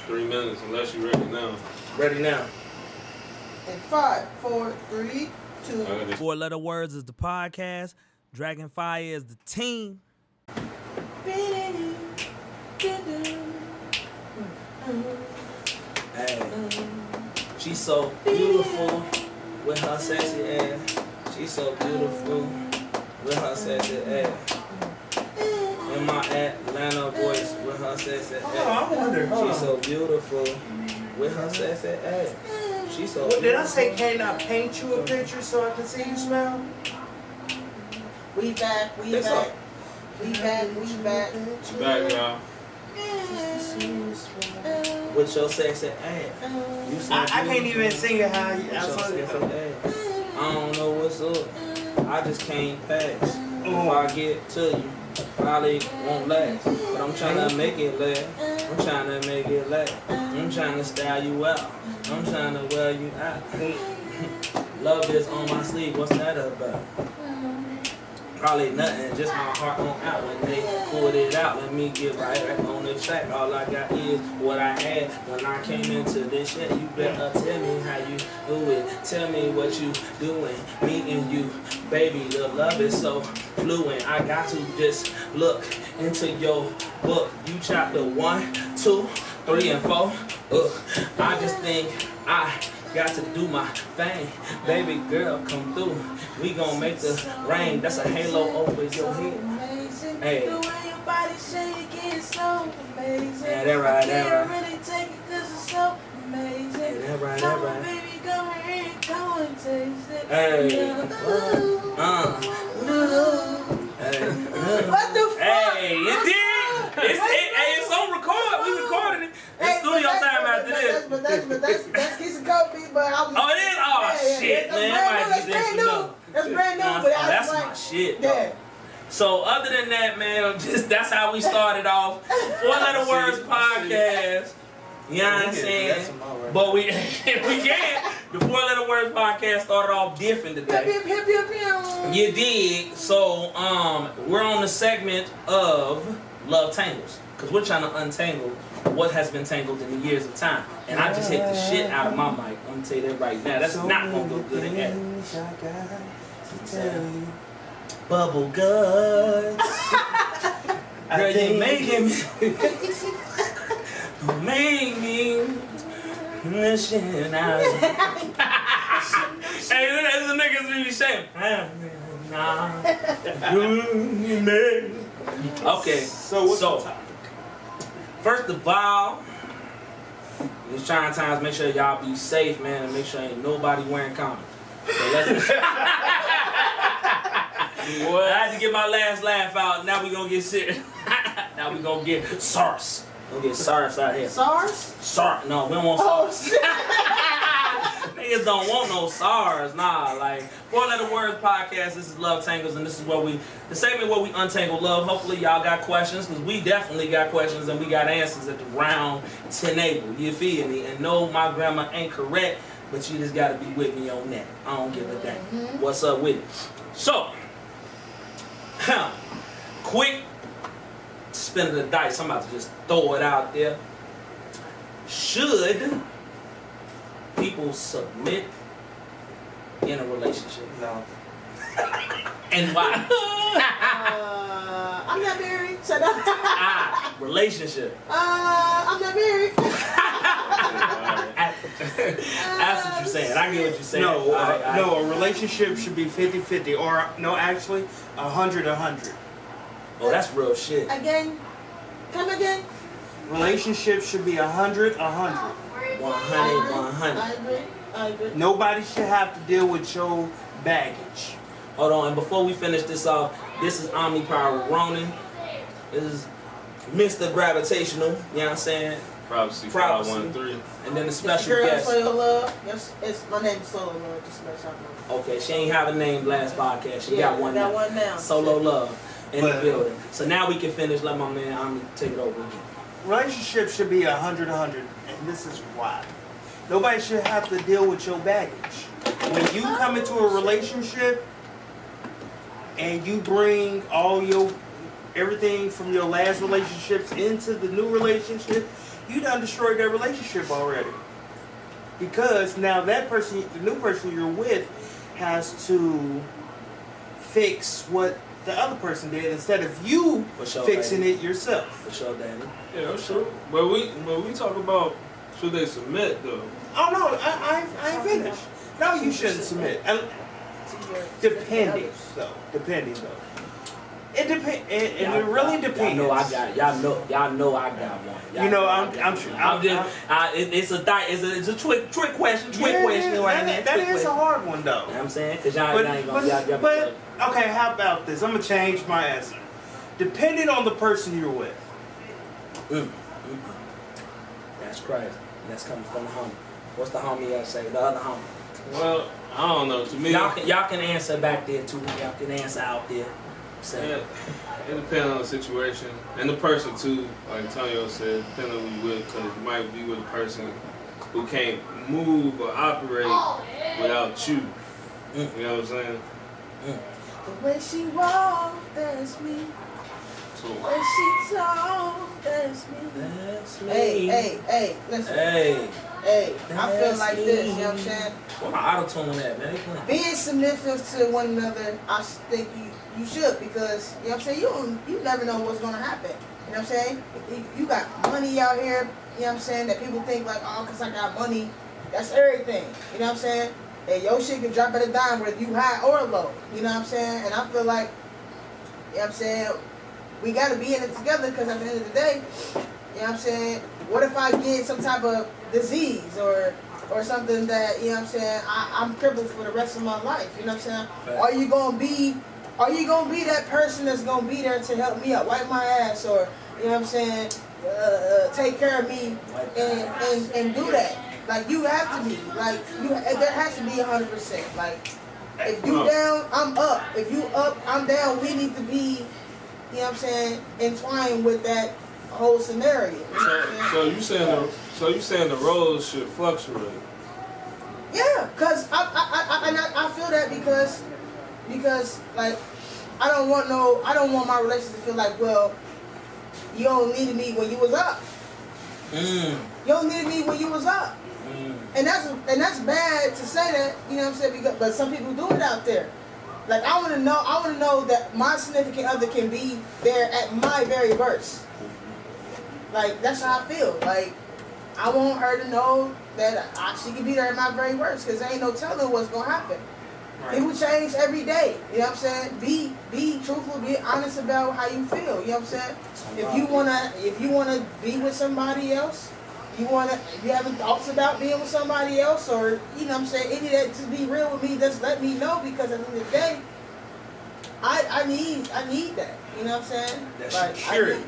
3 minutes, unless you're ready now. Ready now. In 5, 4, 3, 2. 4-letter words is the podcast. Dragonfire is the team. Hey, she's so beautiful with her sexy ass. She's so beautiful with her sexy ass. In my Atlanta voice with her sexy ass. I wonder. She's so beautiful with her sexy ass. She's so beautiful. Did I say can I paint you a picture so I can see you smile? We back. We back, She back, y'all. with your sexy ass. You so I can't even sing it how you. with your sexy ass. I don't know what's up. I just can't pass. If I get to you, probably won't last. But I'm trying to make it last. I'm trying to make it last. I'm trying to style you out. I'm trying to wear you out. Love is on my sleeve. What's that about? Probably nothing, just my heart on out. When they pulled it out, let me get right back on the track. All I got is what I had when I came into this shit. You better tell me how you do it. Tell me what you doing. Me and you, baby, the love is so fluent. I got to just look into your book. You chapter 1, 2, 3, and 4. I just think I got to do my thing. Baby girl, come through. We gon' make the rain. That's a halo over your head. Hey. The way your body shake is so amazing. Yeah, that right, that right. I can't really take it cause it's so amazing. Yeah, that right, Come that on, right. baby, come here and go and taste it. Hey. Yeah. Hey. What the fuck? Hey, it did. It's on record. We recorded it. It's studio time after this. But that's Kiss and Kobe, but I was. Oh, it is? Oh, shit, man. That's brand new. That's brand new, but that's my shit, though. Yeah. So other than that, man, that's how we started off. 4-letter words podcast. You know what I'm saying? But we can. The 4-letter words podcast started off different today. You did. So we're on the segment of Love Tangles. Because we're trying to untangle what has been tangled in the years of time. And I just hit the shit out of my mic. I'm going to tell you that right now. That's not going to go good in that. Bubble guts. Girl, you making me. You make me. Listen out. Hey, that's the niggas be saying. Okay. So what's the topic? First of all, these trying times, make sure y'all be safe, man, and make sure ain't nobody wearing condoms. So let's. I had to get my last laugh out. Now we gonna get sick. Now we gonna get SARS. We'll get SARS out here. SARS? SARS. No, we don't want SARS. Niggas don't want no SARS. Nah, like 4-letter words podcast. This is Love Tangles, and this is where the segment where we untangle love. Hopefully y'all got questions, because we definitely got questions and we got answers at the round table. You feel me? And no, my grammar ain't correct, but you just gotta be with me on that. I don't give a damn. What's up with it? So, quick spin of the dice. I'm about to just throw it out there. Should people submit in a relationship? No. And why? I'm not married, so no. Relationship. I'm not married. That's what you're saying. I get what you're saying. No, no, a relationship should be 50-50, or no, actually 100-100. Oh, that's real shit. Again? Come again? Relationship should be 100-100. 100. I agree. Nobody should have to deal with your baggage. Hold on, and before we finish this off, this is Omni with Ronin. This is Mr. Gravitational, you know what I'm saying? Prophesy 513. And then the special girl, guest. Solo Love. Yes, my name is Solo Love. Just to let y'all know. Okay, she ain't have a name last podcast. She got one now. One now. Solo Love in the building. So now we can finish. Let my man Omni take it over again. Relationship should be 100-100, and this is why. Nobody should have to deal with your baggage. When you come into a relationship and you bring all your everything from your last relationships into the new relationship, you done destroyed that relationship already. Because now that person, the new person you're with, has to fix what the other person did instead of you fixing it yourself. For sure, Danny. Yeah, sure. But we talk about should they submit though? Oh no, I ain't finished. No, you shouldn't submit. Depending though. It depends. It really depends. Y'all know I got one. You know, I'm sure. It's a trick question. That is a hard one though. You know what I'm saying? Because y'all ain't gonna. But okay, how about this? I'm gonna change my answer. Depending on the person you're with. That's crazy. That's coming from the homie. What's the homie else say? The other homie. Well, I don't know. To me, y'all can answer back there too. Y'all can answer out there. Yeah, it depends on the situation and the person too. Like Antonio said, depending on who you with, because you might be with a person who can't move or operate without you. You know what I'm saying? The way she walks, that's me. So, The way she talks, that's me. That's me. Hey, listen. Hey, I feel like this, you know what I'm saying? Where my auto-tune at, man? Being submissive to one another, I think you should, because, you know what I'm saying, you never know what's going to happen. You know what I'm saying? You got money out here, you know what I'm saying, that people think like, oh, because I got money, that's everything. You know what I'm saying? And your shit can drop at a dime whether you high or low. You know what I'm saying? And I feel like, you know what I'm saying, we got to be in it together, because at the end of the day, you know what I'm saying, what if I get some type of disease or something that, you know what I'm saying, I'm crippled for the rest of my life, you know what I'm saying? Are you gonna be that person that's gonna be there to help me out, wipe my ass, or, you know what I'm saying, take care of me and do that? Like, you have to be, like, there has to be 100%. Like, if you down, I'm up. If you up, I'm down. We need to be, you know what I'm saying, entwined with that whole scenario. So you saying the roles should fluctuate? Yeah, cause I feel that because like I don't want my relationship to feel like, well, you don't need me when you was up. You don't need me when you was up. And that's bad to say that, you know what I'm saying, but some people do it out there. Like I wanna know that my significant other can be there at my very worst. Like, that's how I feel. Like, I want her to know that she can be there at my very worst, because there ain't no telling what's going to happen. Right. People change every day. You know what I'm saying? Be truthful, be honest about how you feel. You know what I'm saying? If you wanna be with somebody else, you having thoughts about being with somebody else, or, you know what I'm saying, any of that, just be real with me, just let me know, because at the end of the day, I need that. You know what I'm saying? That's like, security.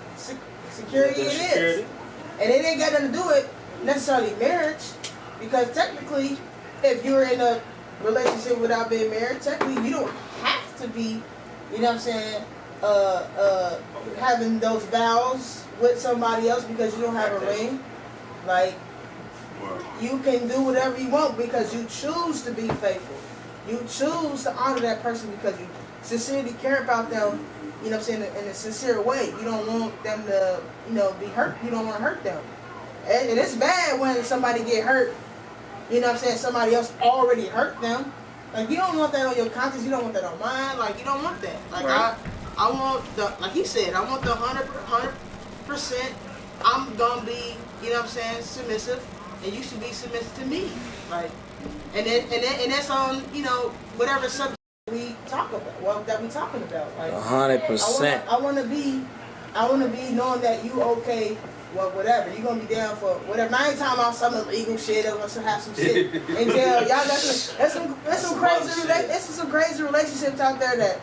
Security it is. And it ain't got nothing to do with necessarily marriage, because technically, if you're in a relationship without being married, technically you don't have to be, you know what I'm saying, having those vows with somebody else because you don't have a ring. Like, you can do whatever you want because you choose to be faithful. You choose to honor that person because you sincerely care about them. You know what I'm saying, in a sincere way. You don't want them to, you know, be hurt. You don't want to hurt them. And it's bad when somebody get hurt, you know what I'm saying, somebody else already hurt them. Like, you don't want that on your conscience. You don't want that on mine. Like, you don't want that. Like, right. I want the, like he said, I want the 100%. I'm going to be, you know what I'm saying, submissive. And you should be submissive to me. Like, and that's on, you know, whatever subject we talk about, well, that we talking about. Like, 100%. I want to be knowing that you okay, well, whatever. You gonna be down for whatever. I ain't talking about some illegal shit. I'm gonna have some shit in jail. Y'all got some crazy relationships out there that,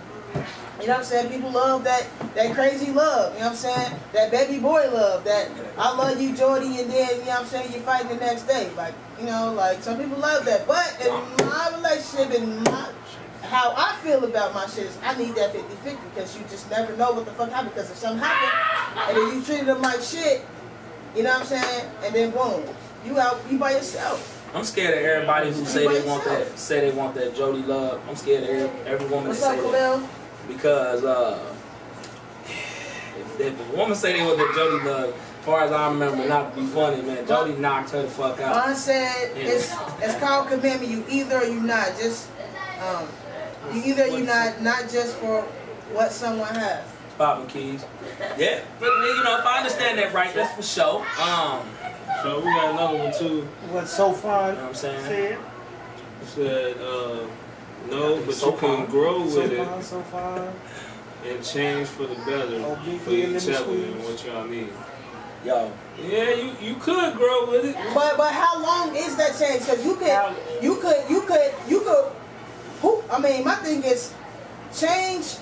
you know what I'm saying, people love that crazy love. You know what I'm saying, that baby boy love. That I love you, Jordy, and then, you know what I'm saying, you fight the next day. Like, you know, like some people love that. But in my relationship, in my how I feel about my shit is I need that 50-50, because you just never know what the fuck happened. Because if something happened and then you treated them like shit, you know what I'm saying, and then boom, you by yourself. I'm scared of everybody who say they want that Jody love. I'm scared of every woman What's that say up, that. Because if a woman say they was that Jody done, as far as I remember, not to be funny, man, Jody knocked her the fuck out. I said it's called commitment. You either or you not. Just you either or you not just for what someone has. Popping keys. Yeah, but you know, if I understand that right, that's for sure. So we got another one too. What's so fun? You know what I'm saying? Said. Said no, but you can grow with it So fun. and change for the better Oh, for each other and what y'all need. Yo. Yeah, you could grow with it. But how long is that change? Because you could. I mean, my thing is, change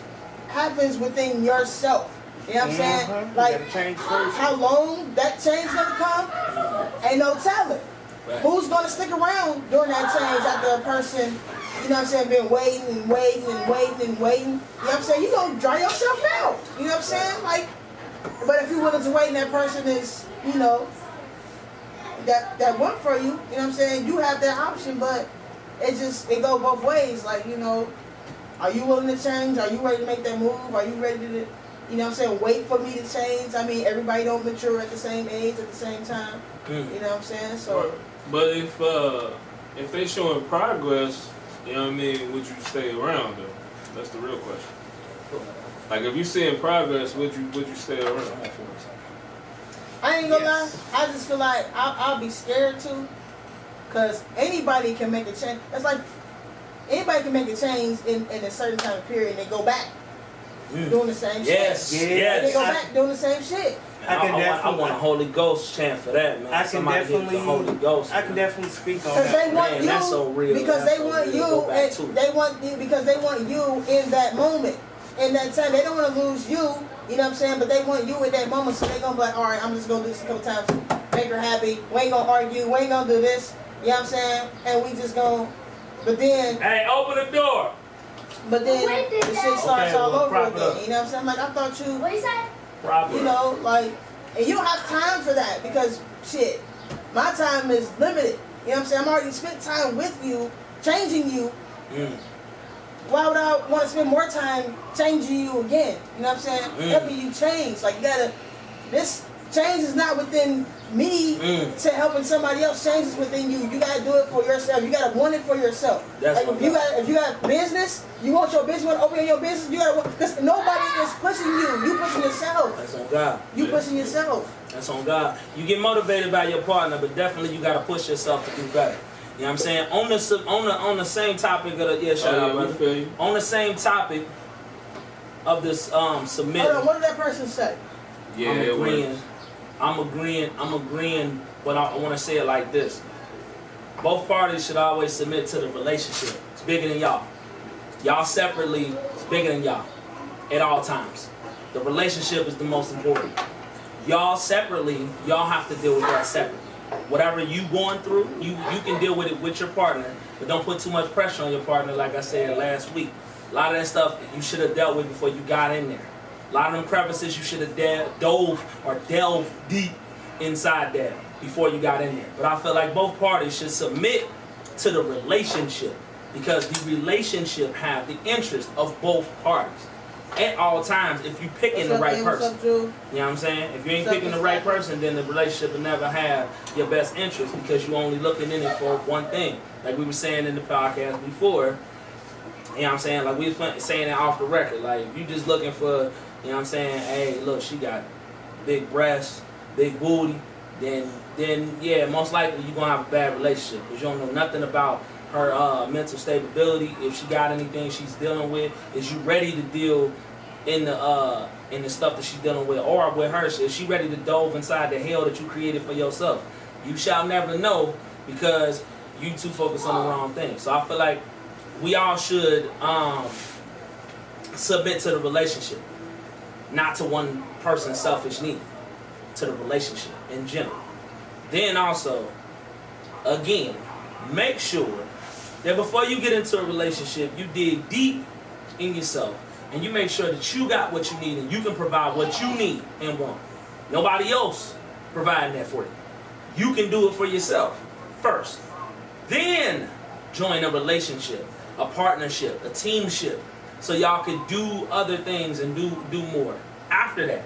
happens within yourself. You know what I'm saying? Like, you gotta change first. how long that change gonna come? Ain't no telling. Right. Who's gonna stick around during that change after a person, you know what I'm saying, been waiting and waiting and waiting and waiting? You know what I'm saying? You gonna dry yourself out. You know what I'm saying? Like, but if you're willing to wait and that person is, you know, that one for you, you know what I'm saying? You have that option, but it go both ways. Like, you know, are you willing to change? Are you ready to make that move? Are you ready to, you know what I'm saying, wait for me to change? I mean, everybody don't mature at the same age at the same time. You know what I'm saying? So. But if they showing progress, you know what I mean, would you stay around though? That's the real question. Like if you seeing progress, would you stay around? I ain't gonna lie, I just feel like I'll be scared too, cause anybody can make a change. It's like anybody can make a change in a certain time period and they go back doing the same shit. Yes. They go back doing the same shit. I want a Holy Ghost chant for that, man. I can definitely. The Holy Ghost. I can definitely speak on Because that. they want Man, you, that's so real. because That's they so want real. you, Go back to and it. they want you because they want you in that moment, in that time. They don't want to lose you. You know what I'm saying? But they want you in that moment, so they gonna be like, all right, I'm just gonna do this a couple times, make her happy. We ain't gonna argue. We ain't gonna do this. You know what I'm saying? And we just gonna. But then. Hey, open the door. But then the shit starts all over prop it again. up. You know what I'm saying? Like I thought you. What you say? You know, like, and you don't have time for that because shit, my time is limited. You know what I'm saying? I'm already spent time with you, changing you. Why would I want to spend more time changing you again? You know what I'm saying? Helping you change. Like you gotta, this change is not within me to helping somebody else. Change is within you. You gotta do it for yourself. You gotta want it for yourself. That's like if you got business, you want your business, you want to open your business, you gotta because nobody is pushing you. You pushing yourself. That's on God. You pushing yourself. That's on God. You get motivated by your partner, but definitely you gotta push yourself to do better. You know what I'm saying? On the same topic of the shout out, brother. On the same topic of this submitting. Hold on, what did that person say? Yeah, I'm agreeing, but I want to say it like this. Both parties should always submit to the relationship. It's bigger than y'all. Y'all separately, it's bigger than y'all at all times. The relationship is the most important. Y'all separately, y'all have to deal with that separately. Whatever you going through, you can deal with it with your partner, but don't put too much pressure on your partner like I said last week. A lot of that stuff you should have dealt with before you got in there. A lot of them crevices you should have delved deep inside that before you got in there. But I feel like both parties should submit to the relationship because the relationship have the interest of both parties at all times. If you picking the right person, you know what I'm saying? If you ain't picking the right person, then the relationship will never have your best interest because you're only looking in it for one thing. Like we were saying in the podcast before, you know what I'm saying? Like we was saying it off the record. Like if you just looking for, you know what I'm saying? Hey, look, she got big breasts, big booty. Then yeah, most likely you're gonna have a bad relationship because you don't know nothing about her mental stability. If she got anything she's dealing with, is you ready to deal in the stuff that she's dealing with, or with her? Is she ready to dove inside the hell that you created for yourself? You shall never know because you too focus on the wrong thing. So I feel like we all should submit to the relationship, not to one person's selfish need, to the relationship in general. Then also, again, make sure that before you get into a relationship, you dig deep in yourself and you make sure that you got what you need and you can provide what you need and want. Nobody else providing that for you. You can do it for yourself first. Then join a relationship, a partnership, a teamship, so y'all can do other things and do more after that.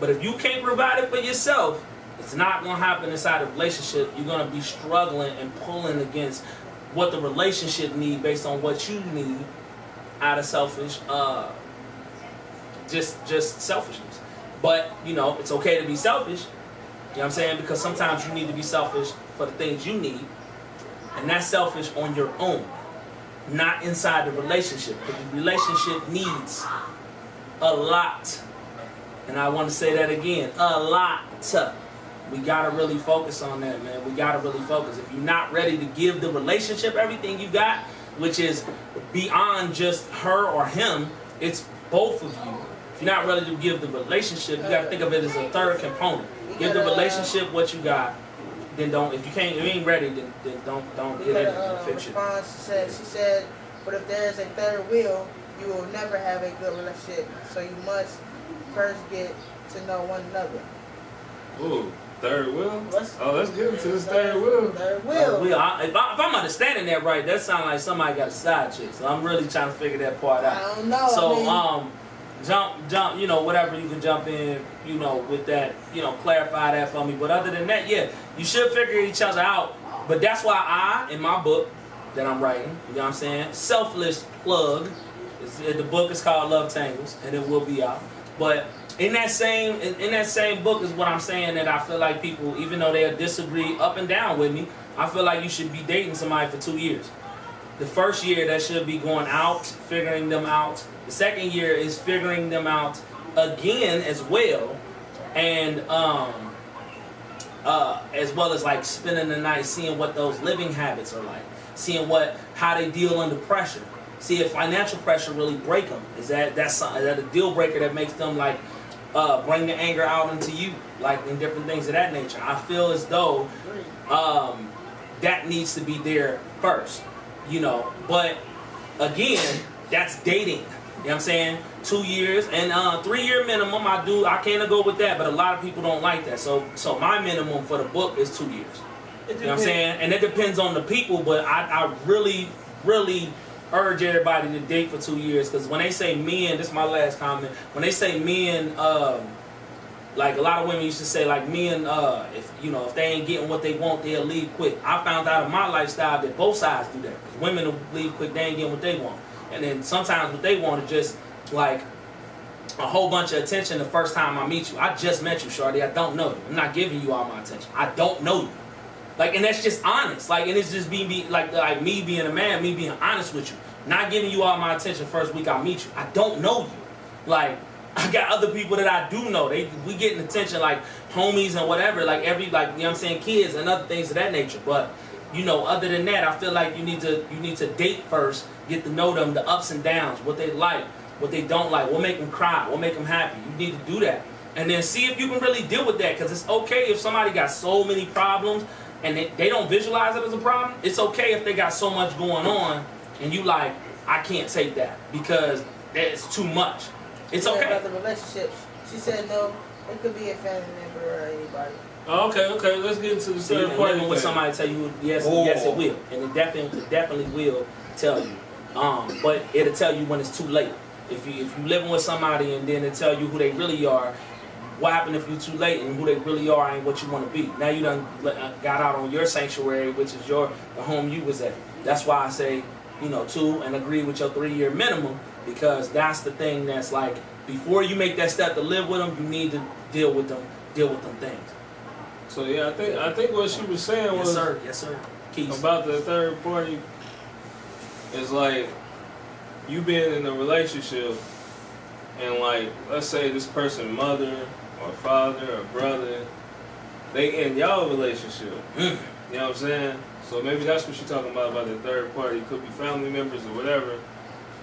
But if you can't provide it for yourself, it's not going to happen inside a relationship. You're going to be struggling and pulling against what the relationship needs based on what you need out of selfish, just selfishness. But, you know, it's okay to be selfish. You know what I'm saying? Because sometimes you need to be selfish for the things you need. And that's selfish on your own, not inside the relationship. Because the relationship needs a lot. And I want to say that again, a lot. We got to really focus on that, man. We got to really focus. If you're not ready to give the relationship everything you got, which is beyond just her or him, it's both of you. If you're not ready to give the relationship, you got to think of it as a third component. Give the relationship what you got, then don't. If you ain't ready, then don't get it and fix it. She said, but if there is a third wheel, you will never have a good relationship. So you must first get to know one another. Ooh, third wheel? Let's get into this third wheel. Third wheel. If I'm understanding that right, that sounds like somebody got a side chick. So I'm really trying to figure that part out. I don't know. So jump, you know, whatever you can jump in, you know, with that, you know, clarify that for me. But other than that, yeah, you should figure each other out. But that's why in my book that I'm writing, you know what I'm saying, selfless plug. The book is called Love Tangles, and it will be out. But in that same book is what I'm saying, that I feel like people, even though they'll disagree up and down with me, I feel like you should be dating somebody for 2 years. The first year, that should be going out, figuring them out. The second year is figuring them out again as well, and as well as like spending the night, seeing what those living habits are like, seeing how they deal under pressure. See if financial pressure really break them. Is that a deal breaker that makes them like bring the anger out into you, like in different things of that nature? I feel as though that needs to be there first, you know. But again, that's dating. You know what I'm saying? 2 years and 3 year minimum. I can't go with that, but a lot of people don't like that. So my minimum for the book is 2 years. You know what I'm saying? And it depends on the people, but I really urge everybody to date for 2 years, because when they say men, this is my last comment, when they say men, like a lot of women used to say, like, men, if they ain't getting what they want, they'll leave quick. I found out in my lifestyle that both sides do that. Women will leave quick, they ain't getting what they want. And then sometimes what they want is just like a whole bunch of attention the first time I meet you. I just met you, shorty. I don't know you. I'm not giving you all my attention. I don't know you. Like, and that's just honest. Like, and it's just like me being a man, me being honest with you. Not giving you all my attention first week I meet you. I don't know you. Like, I got other people that I do know. We getting attention, like homies and whatever, like you know what I'm saying, kids and other things of that nature. But, you know, other than that, I feel like you need to date first, get to know them, the ups and downs, what they like, what they don't like, what make them cry, what make them happy. You need to do that. And then see if you can really deal with that, because it's okay if somebody got so many problems and they don't visualize it as a problem. It's okay if they got so much going on and you like, I can't take that because it's too much. It's okay. About the relationships, she said no. It could be a family member or anybody. Oh, okay. Let's get into the third part. When somebody tell you yes, yes, it will, and it definitely will tell you. But it'll tell you when it's too late. If you living with somebody and then it tell you who they really are, what happened if you too late and who they really are ain't what you want to be? Now you done got out on your sanctuary, which is the home you was at. That's why I say, you know, 2 and agree with your 3 year minimum, because that's the thing that's like, before you make that step to live with them, you need to deal with them things. So yeah, I think what she was saying was, yes sir, Keith, about the third party is like you being in a relationship and like, let's say this person, mother or father or brother, they in y'all relationship. You know what I'm saying? So maybe that's what she's talking about the third party. It could be family members or whatever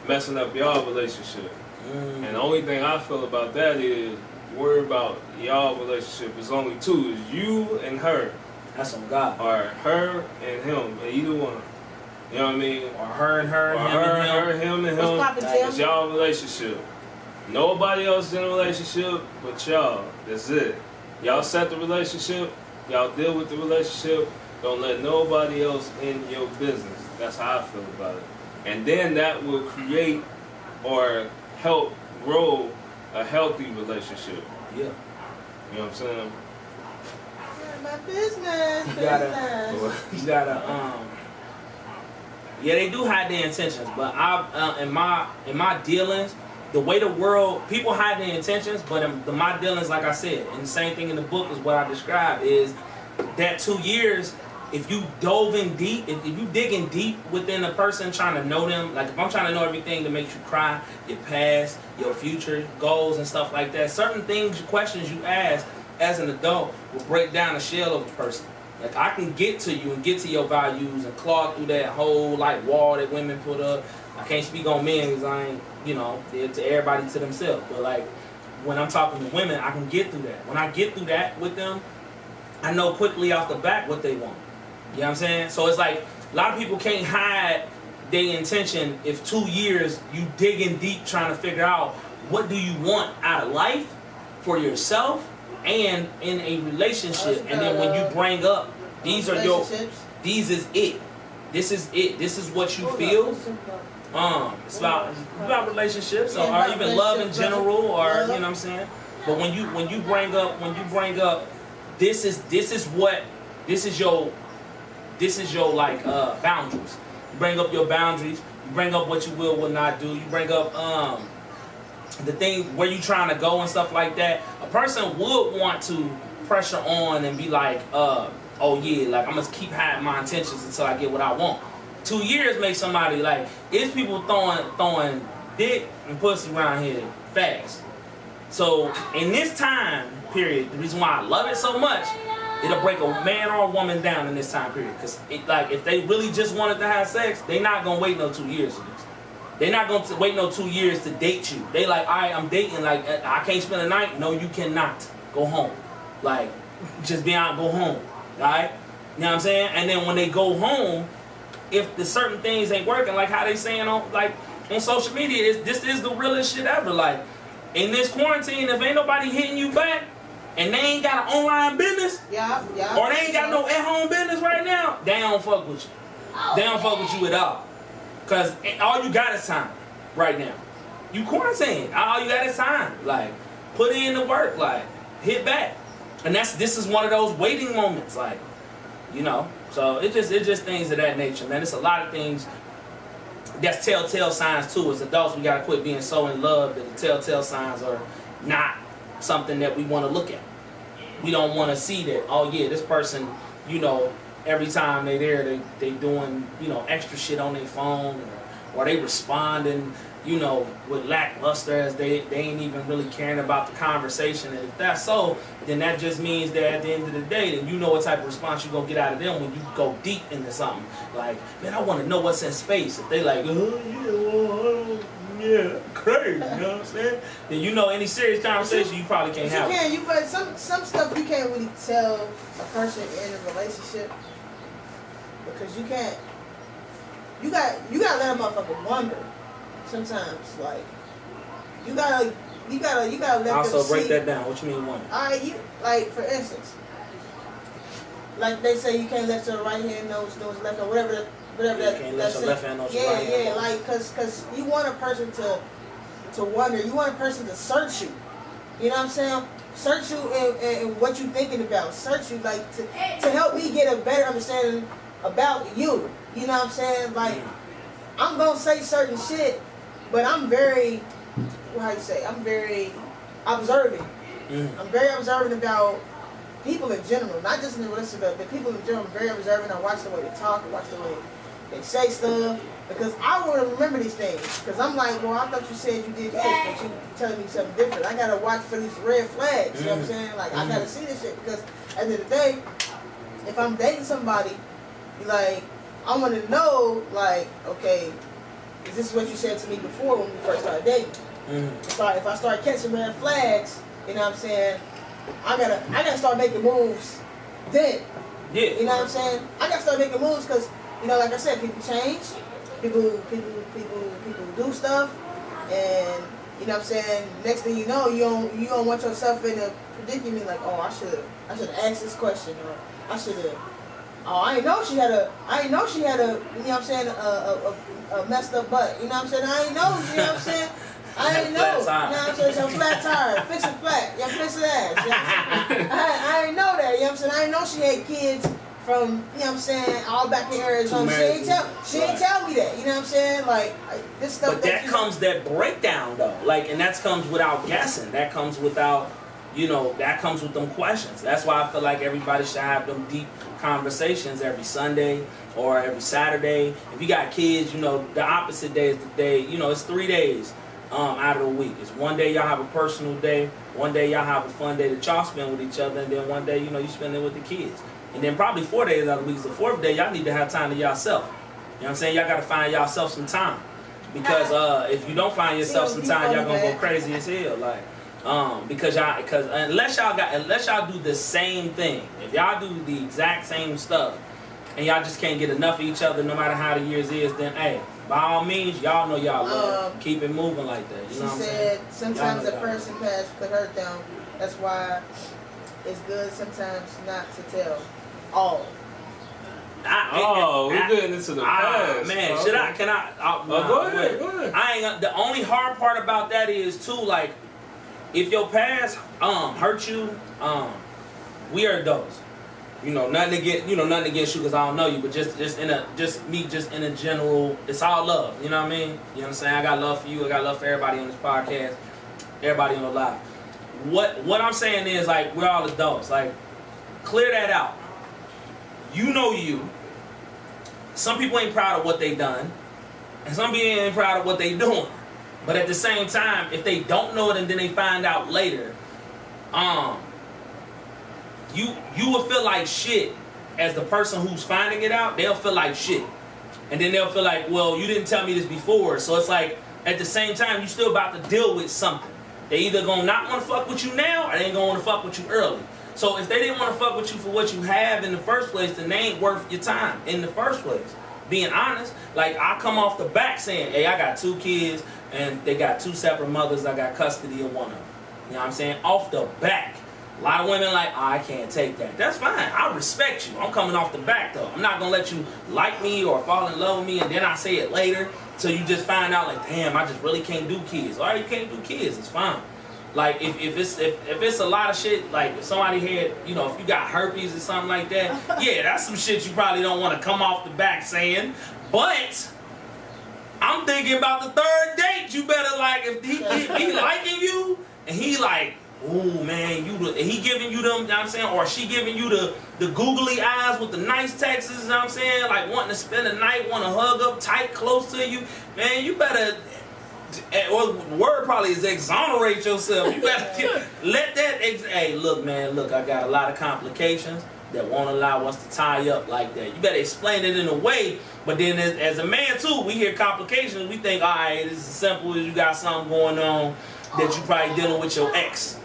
messing up y'all relationship. And the only thing I feel about that is worry about y'all relationship. It's only 2. It's you and her. That's on God. Or her and him, either one. You know what I mean? Or her and her, or him and him. What's poppin', Tim? It's y'all relationship. Nobody else is in a relationship but y'all. That's it. Y'all set the relationship. Y'all deal with the relationship. Don't let nobody else in your business. That's how I feel about it. And then that will create or help grow a healthy relationship. Yeah. You know what I'm saying? My business. You gotta, yeah, they do hide their intentions, but in my dealings, the way the world, people hide their intentions, but in my dealings, like I said, and the same thing in the book is what I described, is that 2 years, if you dove in deep, if you digging deep within a person, trying to know them, like if I'm trying to know everything that makes you cry, your past, your future, goals and stuff like that, certain things, questions you ask as an adult will break down the shell of a person. Like I can get to you and get to your values and claw through that whole like wall that women put up. I can't speak on men because I ain't, you know, to everybody to themselves. But like when I'm talking to women, I can get through that. When I get through that with them, I know quickly off the bat what they want. You know what I'm saying? So it's like a lot of people can't hide their intention if 2 years you digging deep trying to figure out what do you want out of life for yourself and in a relationship. And then when you bring up these are your, these is it. This is it. This is what you feel. It's about relationships or even love in general, or you know what I'm saying. But when you bring up this is your like boundaries. You bring up your boundaries. You bring up what you will not do. You bring up the thing where you trying to go and stuff like that. A person would want to pressure on and be like, oh yeah, like I'm gonna keep hiding my intentions until I get what I want. 2 years makes somebody like, it's people throwing dick and pussy around here fast. So in this time period, the reason why I love it so much, it'll break a man or a woman down in this time period. Because like if they really just wanted to have sex, they not gonna wait no 2 years for this. They're not gonna wait no 2 years to date you. They like, all right, I'm dating. Like I can't spend a night. No, you cannot. Go home. Like just be out, go home. All right. You know what I'm saying? And then when they go home, if the certain things ain't working, like how they saying on social media, this is the realest shit ever. Like in this quarantine, if ain't nobody hitting you back, and they ain't got an online business, or they ain't got no at-home business right now, they don't fuck with you. They don't fuck with you at all. Cause all you got is time right now. You quarantine. All you got is time. Like put in the work. Like hit back. And this is one of those waiting moments. Like, you know. So it's just things of that nature, man. It's a lot of things that's telltale signs too. As adults, we gotta quit being so in love that the telltale signs are not something that we want to look at. We don't want to see that, oh yeah, this person, you know, every time they there, they doing, you know, extra shit on their phone, or they responding, you know, with lackluster, as they ain't even really caring about the conversation. And if that's so, then that just means that at the end of the day, then you know what type of response you're going to get out of them when you go deep into something. Like, man, I want to know what's in space. If they like, oh, yeah, crazy, you know what I'm saying? Then you know any serious conversation you probably can't have. But some stuff you can't really tell a person in a relationship, because you can't, you got to let a motherfucker wonder. Sometimes, like, you gotta let also them break see. that down. What you mean wonder? Alright, like for instance, like they say you can't let your right hand know what's left, or whatever that. Can't let your left hand know what's right hand. Yeah, like cause you want a person to wonder. You want a person to search you. You know what I'm saying? Search you and what you thinking about. Search you like to help me get a better understanding about you. You know what I'm saying? Like I'm gonna say certain shit, but I'm very, I'm very observant. I'm very observant about people in general, not just in the relationship, but people in general. I'm very observant. I watch the way they talk, I watch the way they say stuff, because I want to remember these things. Because I'm like, well, I thought you said you did this, but you telling me something different. I gotta watch for these red flags. You know what I'm saying? Like I gotta see this shit, because at the end of the day, if I'm dating somebody, like I want to know, like, okay, is this what you said to me before when we first started dating? If I start catching red flags, you know what I'm saying, I gotta start making moves then. Yeah. You know what I'm saying? I gotta start making moves because, you know, like I said, people change, people do stuff, and you know what I'm saying, next thing you know, you don't want yourself in a predicament like, oh, I should have asked this question, or I should have. Oh, I didn't know she had a, you know what I'm saying, a messed up butt. You know what I'm saying? I didn't know, you know what I'm saying? I ain't know. Flat tire. You know what I'm saying? It's a flat tire. Fix it flat. Yeah, fix it ass. You know what I'm saying? I ain't know that. You know what I'm saying? I ain't know she had kids from, you know what I'm saying, all back in Arizona. She ain't tell me that. You know what I'm saying? Like, this stuff. But that comes that breakdown though. Like, and that comes without guessing. That comes without, you know, that comes with them questions. That's why I feel like everybody should have them deep conversations every Sunday or every Saturday. If you got kids, you know, the opposite day is the day, you know, it's 3 days out of the week. It's one day y'all have a personal day, one day y'all have a fun day that y'all spend with each other, and then one day, you know, you spend it with the kids. And then probably 4 days out of the week, the fourth day, y'all need to have time to yourself. You know what I'm saying? Y'all got to find yourself some time. Because if you don't find yourself some time, y'all going to go crazy as hell. Like, because unless y'all do the same thing, if y'all do the exact same stuff, and y'all just can't get enough of each other no matter how the years is, then hey, by all means, y'all know y'all love. Keep it moving like that. You know what I'm saying? She said sometimes a person past could hurt them. That's why it's good sometimes not to tell all. We're getting into the past. Man, bro. go ahead. I ain't. The only hard part about that is too, like, if your past hurt you, we are adults. You know, nothing against you because I don't know you, but just in a general, it's all love. You know what I mean? You know what I'm saying? I got love for you. I got love for everybody on this podcast, everybody on the live. What I'm saying is, like, we're all adults. Like, clear that out. You know you. Some people ain't proud of what they done, and some people ain't proud of what they doing. But at the same time, if they don't know it and then they find out later, you will feel like shit as the person who's finding it out. They'll feel like shit, and then they'll feel like, well, you didn't tell me this before. So it's like, at the same time, you still about to deal with something. They either gonna not want to fuck with you now, or they ain't gonna want to fuck with you early. So if they didn't want to fuck with you for what you have in the first place, then they ain't worth your time in the first place. Being honest, like, I come off the back saying, hey, I got 2 kids, and they got 2 separate mothers. I got custody of one of them. You know what I'm saying? Off the back. A lot of women like, oh, I can't take that. That's fine. I respect you. I'm coming off the back, though. I'm not going to let you like me or fall in love with me, and then I say it later, so you just find out, like, damn, I just really can't do kids. All right, you can't do kids. It's fine. Like, if it's a lot of shit, like, if somebody had, you know, if you got herpes or something like that, yeah, that's some shit you probably don't want to come off the back saying. But I'm thinking about the 3rd date. You better, like, if he liking you, and he like, ooh, man, he giving you them, you know what I'm saying, or she giving you the googly eyes with the nice texts, you know what I'm saying, like wanting to spend the night, want to hug up tight, close to you, man, you better, or the word probably is exonerate yourself. You better let that, hey, look, man, look, I got a lot of complications that won't allow us to tie up like that. You better explain it in a way, but then as a man too, we hear complications, we think, all right, it's as simple as you got something going on that you probably dealing with your ex.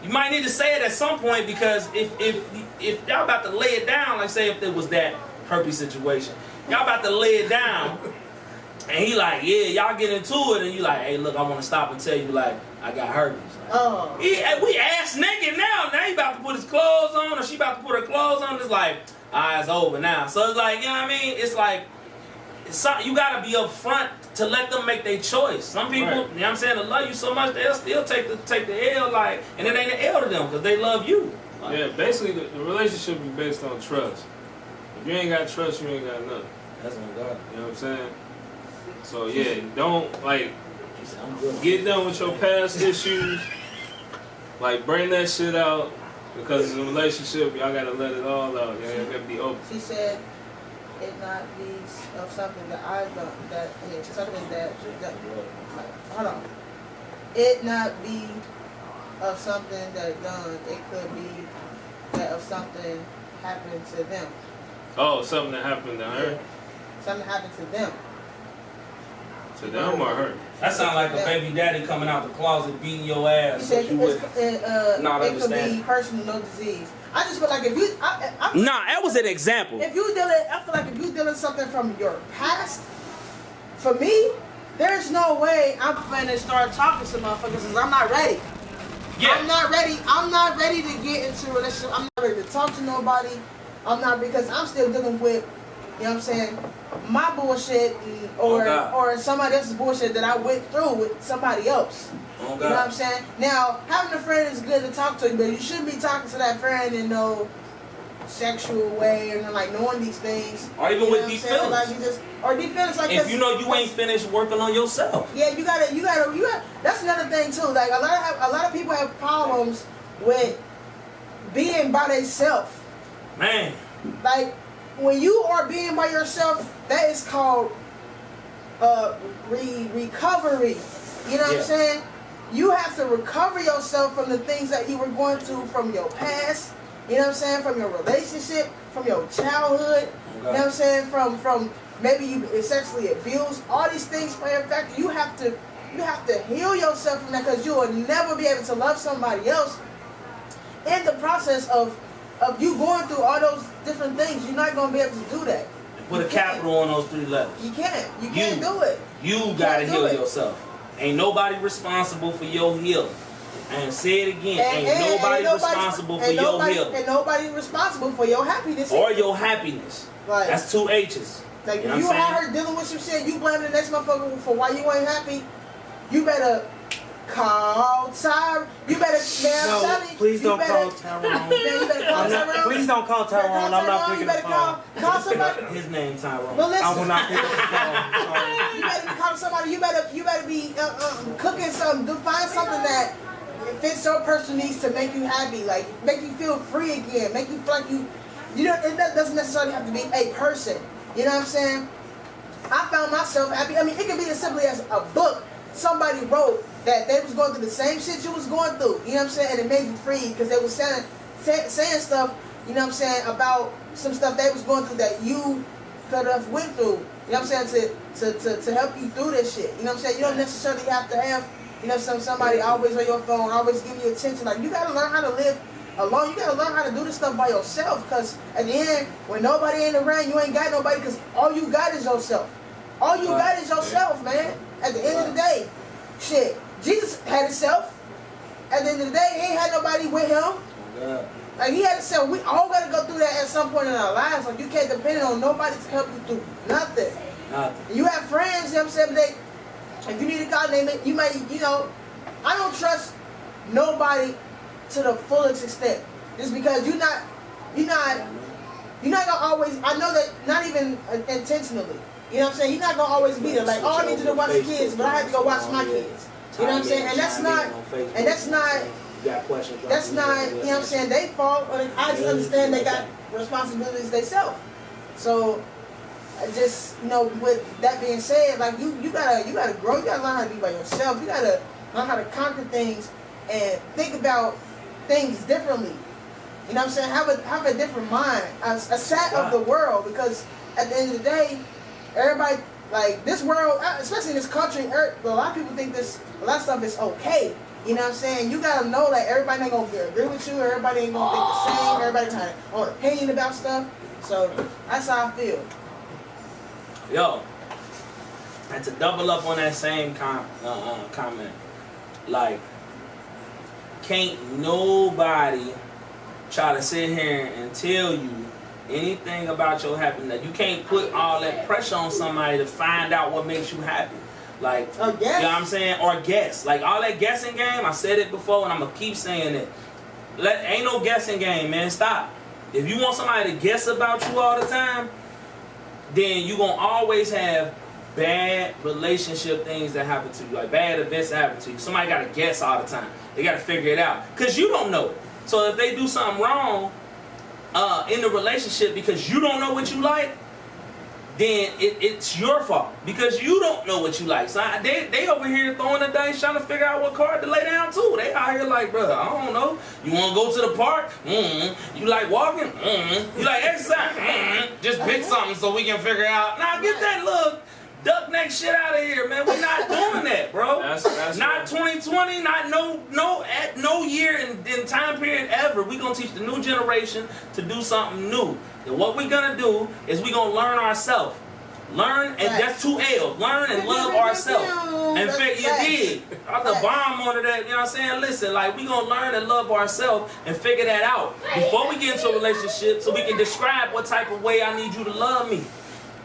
You might need to say it at some point, because if y'all about to lay it down, like say if there was that herpes situation, y'all about to lay it down, and he like, yeah, y'all get into it, and you like, hey, look, I want to stop and tell you, like, I got herpes. Like, we ass naked now. Now he about to put his clothes on, or she about to put her clothes on. It's like, it's over now. So it's like, you know what I mean? It's like, you gotta be upfront to let them make their choice. Some people, right, you know what I'm saying, they love you so much, they'll still take the L, like, and it ain't an L to them because they love you. Like, yeah, basically the relationship is based on trust. If you ain't got trust, you ain't got nothing. That's what God. You know what I'm saying? So yeah, don't, like, get done with your past issues. Like, bring that shit out, because in a relationship, y'all gotta let it all out. Y'all gotta be open. She said, it not be of something that I done, that it's something that hold on. It not be of something that done. It could be that of something happened to them. Oh, something that happened to her? Yeah. Something happened to them. To them or her? That sounds like a baby daddy coming out the closet beating your ass. You said you would not it understand. Could be personal, no disease. I just feel like if you, nah, that was an example. If you dealing, I feel like if you dealing something from your past, for me, there's no way I'm gonna start talking to motherfuckers because I'm not ready. Yeah. I'm not ready. I'm not ready to get into a relationship. I'm not ready to talk to nobody. I'm not, because I'm still dealing with you know what I'm saying, my bullshit or somebody else's bullshit that I went through with somebody else. You know what I'm saying? Now, having a friend is good to talk to, but you shouldn't be talking to that friend in no sexual way and like knowing these things. Or even with deep feelings. Like or deep feelings like if you know you ain't finished working on yourself. Yeah, you gotta. That's another thing too. Like a lot of people have problems with being by themselves. Man. Like when you are being by yourself, that is called recovery. You know what I'm saying? You have to recover yourself from the things that you were going through from your past. You know what I'm saying? From your relationship, from your childhood. You know what I'm saying? From maybe you sexually abused. All these things play a factor. You have to heal yourself from that, because you will never be able to love somebody else in the process of you going through all those different things. You're not going to be able to do that. Put a capital on those 3 letters. You can't. You can't do it. You gotta heal yourself. Ain't nobody responsible for your healing. And say it again. Ain't nobody responsible for your healing. And nobody's responsible for your happiness. Or your happiness. Like, that's 2 H's. Like, if you out here dealing with some shit, you blame the next motherfucker for why you ain't happy, you better call Tyrone. You better, man, I'm telling you. Please don't call Tyrone. Man, you better call Tyrone. Please don't call Tyrone. I'm not picking the phone. Call somebody. His name Tyrone. Well, listen. I will not pick up the phone. Sorry. You better be calling somebody. You better be cooking something. Find something that fits your personal needs to make you happy, like make you feel free again, make you feel like you know, it doesn't necessarily have to be a person. You know what I'm saying? I found myself happy. I mean, it could be as simply as a book somebody wrote that they was going through the same shit you was going through. You know what I'm saying? And it made you free because they was saying stuff, you know what I'm saying, about some stuff they was going through that you could have went through. You know what I'm saying? To help you through this shit. You know what I'm saying? You don't necessarily have to have, you know, somebody always on your phone, always giving you attention. Like, you gotta learn how to live alone. You gotta learn how to do this stuff by yourself. Because at the end, when nobody ain't around, you ain't got nobody. Because all you got is yourself. All you got is yourself, man. At the end of the day, shit. Jesus had himself. At the end of the day, he ain't had nobody with him. Like, he had himself. We all gotta go through that at some point in our lives. Like, you can't depend on nobody to help you through nothing. You have friends, you know what I'm saying? If you need a call, name it. You may, you know, I don't trust nobody to the fullest extent. Just because you're not gonna always. I know that not even intentionally. You know what I'm saying? You're not gonna always be there. Like, oh, I need you to watch the kids, but I have to go watch my kids. You know what I'm saying? And that's not. You know what I'm saying? They fault. I just understand they got responsibilities themselves. So. Just, you know, with that being said, like, you gotta grow. You gotta learn how to be by yourself. You gotta learn how to conquer things and think about things differently. You know what I'm saying? Have a different mind, a set of the world. Because at the end of the day, everybody, like, this world, especially in this country, a lot of people think a lot of stuff is okay. You know what I'm saying? You gotta know that everybody ain't gonna agree with you. Everybody ain't gonna think the same. Everybody got their own opinion about stuff. So that's how I feel. Yo, and to double up on that same comment, like, can't nobody try to sit here and tell you anything about your happiness. You can't put all that pressure on somebody to find out what makes you happy. Like, you know what I'm saying? Or guess. Like, all that guessing game, I said it before and I'm going to keep saying it. Ain't no guessing game, man. Stop. If you want somebody to guess about you all the time, then you're going to always have bad relationship things that happen to you. Like, bad events that happen to you. Somebody got to guess all the time. They got to figure it out. Because you don't know it. So if they do something wrong in the relationship because you don't know what you like, then it's your fault. Because you don't know what you like. So they over here throwing the dice trying to figure out what card to lay down too. They out here like, bro, I don't know. You want to go to the park? You like walking? You like exercise? Just pick something so we can figure out. Nah, get that little duck neck shit out of here, man. We're not doing that, bro. That's not 2020, not no year in time period ever. We're going to teach the new generation to do something new. And what we're going to do is we're going to learn ourselves. Learn, and that's 2 L's. Learn and love ourselves. And you did. I the bomb on that, you know what I'm saying? Listen, like, we gonna learn and love ourselves and figure that out before we get into a relationship so we can describe what type of way I need you to love me.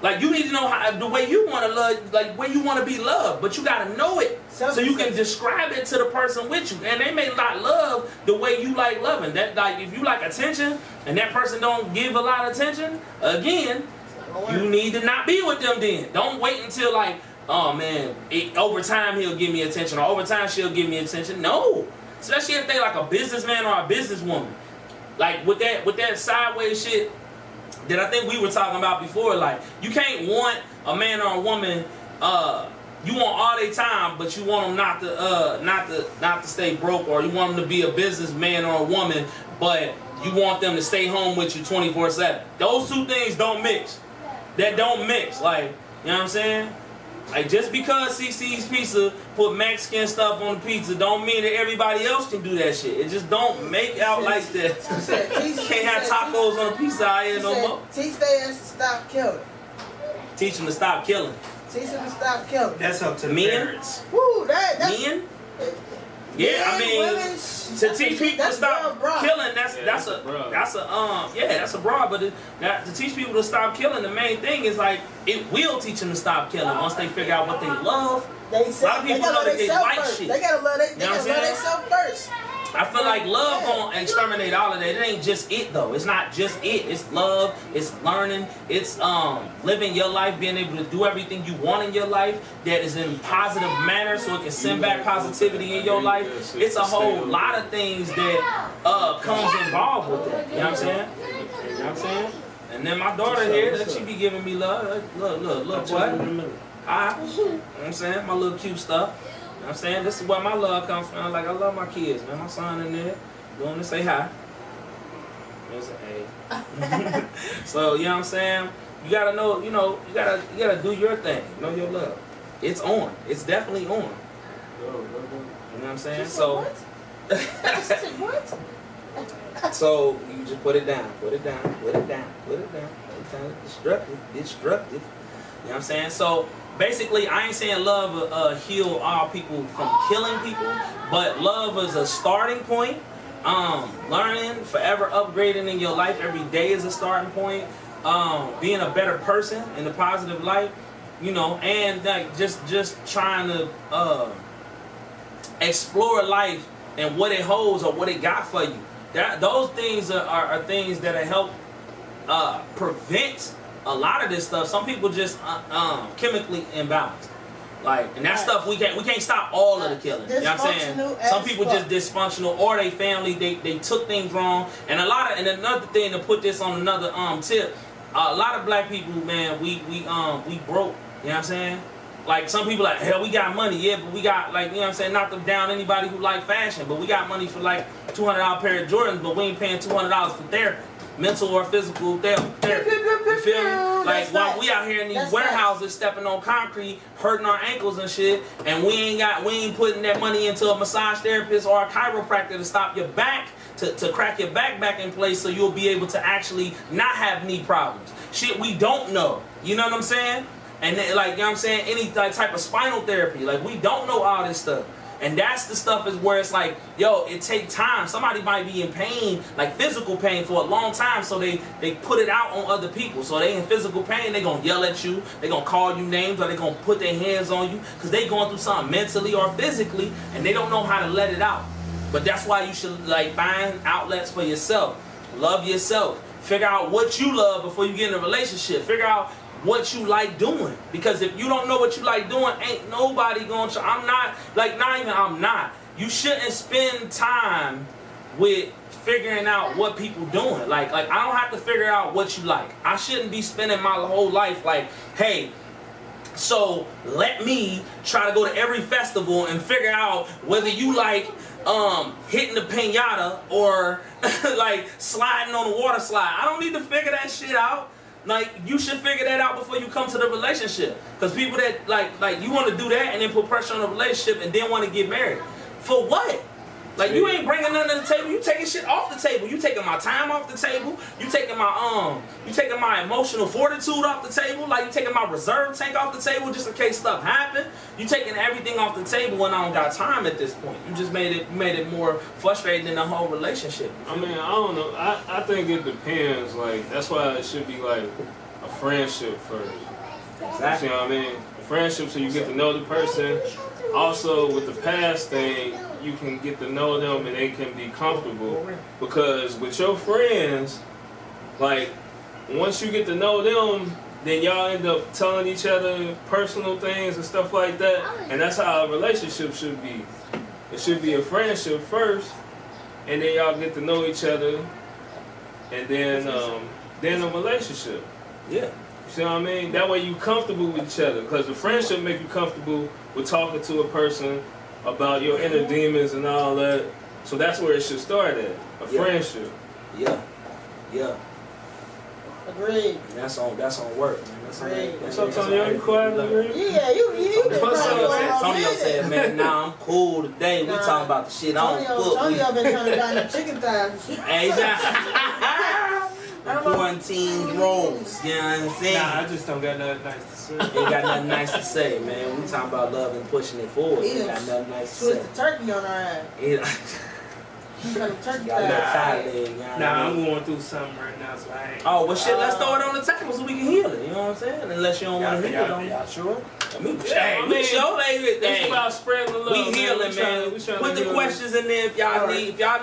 Like, you need to know how the way you want to love, like, where you want to be loved, but you got to know it so you can describe it to the person with you. And they may not love the way you like loving. That, like, if you like attention and that person don't give a lot of attention, again, you need to not be with them then. Don't wait until, like, oh man, over time he'll give me attention, or over time she'll give me attention. No, especially if they like a businessman or a businesswoman. Like with that sideways shit that I think we were talking about before. Like, you can't want a man or a woman. You want all their time, but you want them not to stay broke, or you want them to be a businessman or a woman, but you want them to stay home with you 24/7. Those two things don't mix. That don't mix. Like, you know what I'm saying? Like, just because CC's Pizza put Mexican stuff on the pizza don't mean that everybody else can do that shit. It just don't make out like that. Can't have tacos on a pizza out here no more. Teach their ass to stop killing. Teach them to stop killing. Teach them to stop killing. That's up to the Men? parents. Woo, that's... Men? Yeah, I mean, women, to teach people to stop killing, that's a broad. But to teach people to stop killing, the main thing is, like, it will teach them to stop killing once they figure out what they love. A lot of people know that they like shit. They gotta love themselves first. I feel like love gonna exterminate all of that. It ain't just it though. It's not just it. It's love. It's learning. It's living your life, being able to do everything you want in your life that is in positive manner, so it can send back positivity in your life. It's a whole lot of things that comes involved with that. You know what I'm saying? You know what I'm saying? And then my daughter here, she be giving me love. Look, boy. You know what I'm saying? My little cute stuff. You know what I'm saying? This is where my love comes from. Like, I love my kids, man. My son in there going to say hi. There's an A. So, you know what I'm saying? You gotta know, you gotta do your thing. Know your love. It's on. It's definitely on. You know what I'm saying? So so you just put it down. Put it down. Put it down. Put it down. Destructive. Destructive. You know what I'm saying? So basically, I ain't saying love heal all people from killing people, but love is a starting point. Learning, forever upgrading in your life every day is a starting point. Being a better person in the positive light, you know, and like just trying to explore life and what it holds or what it got for you. Those things are things that help prevent a lot of this stuff. Some people just chemically imbalanced, like, and that stuff we can't stop all of the killing. You know what I'm saying? Some people just dysfunctional, or they family they took things wrong, and another thing to put this on another tip. A lot of black people, man, we broke. You know what I'm saying? Like, some people like, hell, we got money, yeah, but we got, like, you know what I'm saying, not to down anybody who like fashion, but we got money for like $200 pair of Jordans, but we ain't paying $200 for therapy. Mental or physical therapy. You feel me? Like, while we out here in these warehouses stepping on concrete, hurting our ankles and shit, and we ain't putting that money into a massage therapist or a chiropractor to stop your back, to crack your back in place so you'll be able to actually not have knee problems. Shit we don't know. You know what I'm saying? And then, like, you know what I'm saying, any type of spinal therapy. Like, we don't know all this stuff. And that's the stuff is where it's like, yo, it takes time. Somebody might be in pain, like physical pain, for a long time, so they put it out on other people. So they in physical pain, they gonna yell at you, they gonna call you names, or they gonna put their hands on you, because they going through something mentally or physically, and they don't know how to let it out. But that's why you should, like, find outlets for yourself. Love yourself. Figure out what you love before you get in a relationship. Figure out what you like doing, because if you don't know what you like doing, ain't nobody gonna you shouldn't spend time with figuring out what people doing. Like I don't have to figure out what you like. I shouldn't be spending my whole life like, hey, so let me try to go to every festival and figure out whether you like hitting the piñata or like sliding on the water slide. I don't need to figure that shit out. Like, you should figure that out before you come to the relationship. Because people that, like you want to do that and then put pressure on the relationship and then want to get married. For what? Like, you ain't bringing nothing to the table. You taking shit off the table. You taking my time off the table. You taking my emotional fortitude off the table. Like, you taking my reserve tank off the table just in case stuff happen. You taking everything off the table when I don't got time at this point. You just made it more frustrating in the whole relationship. I mean, I don't know. I think it depends. Like, that's why it should be like a friendship first. Exactly. You know what I mean? A friendship, so you get to know the person. Also, with the past thing, you can get to know them and they can be comfortable. Because with your friends, like, once you get to know them, then y'all end up telling each other personal things and stuff like that. And that's how a relationship should be. It should be a friendship first, and then y'all get to know each other, and then a relationship. Yeah. You see what I mean? That way you comfortable with each other. Because the friendship make you comfortable with talking to a person about your inner demons and all that. So that's where it should start at. A friendship. Yeah. Yeah. Agreed. That's on work, man. That's on Agreed. What's up, Tony? You quiet? Yeah, you been What's trying to go up? on Antonio said, man, nah, I'm cool today. We talking about the shit I don't cook. Antonio been trying to buy them chicken thighs. Hey, quarantine rolls, you know what I'm saying? Nah, I just don't got nothing nice to say. Ain't got nothing nice to say, man. We talking about love and pushing it forward. Ain't got nothing nice to say. Twist the turkey on our ass. Yeah. Turkey Got a little thighs. side leg, you know what I Nah, mean? I'm going through something right now, so I ain't. Oh, well, shit, let's throw it on the table so we can heal it. You know what I'm saying? Unless you don't want to heal it. Y'all sure? I mean, we sure, baby. It's about spreading the love. We healing, man. Put the questions in there if y'all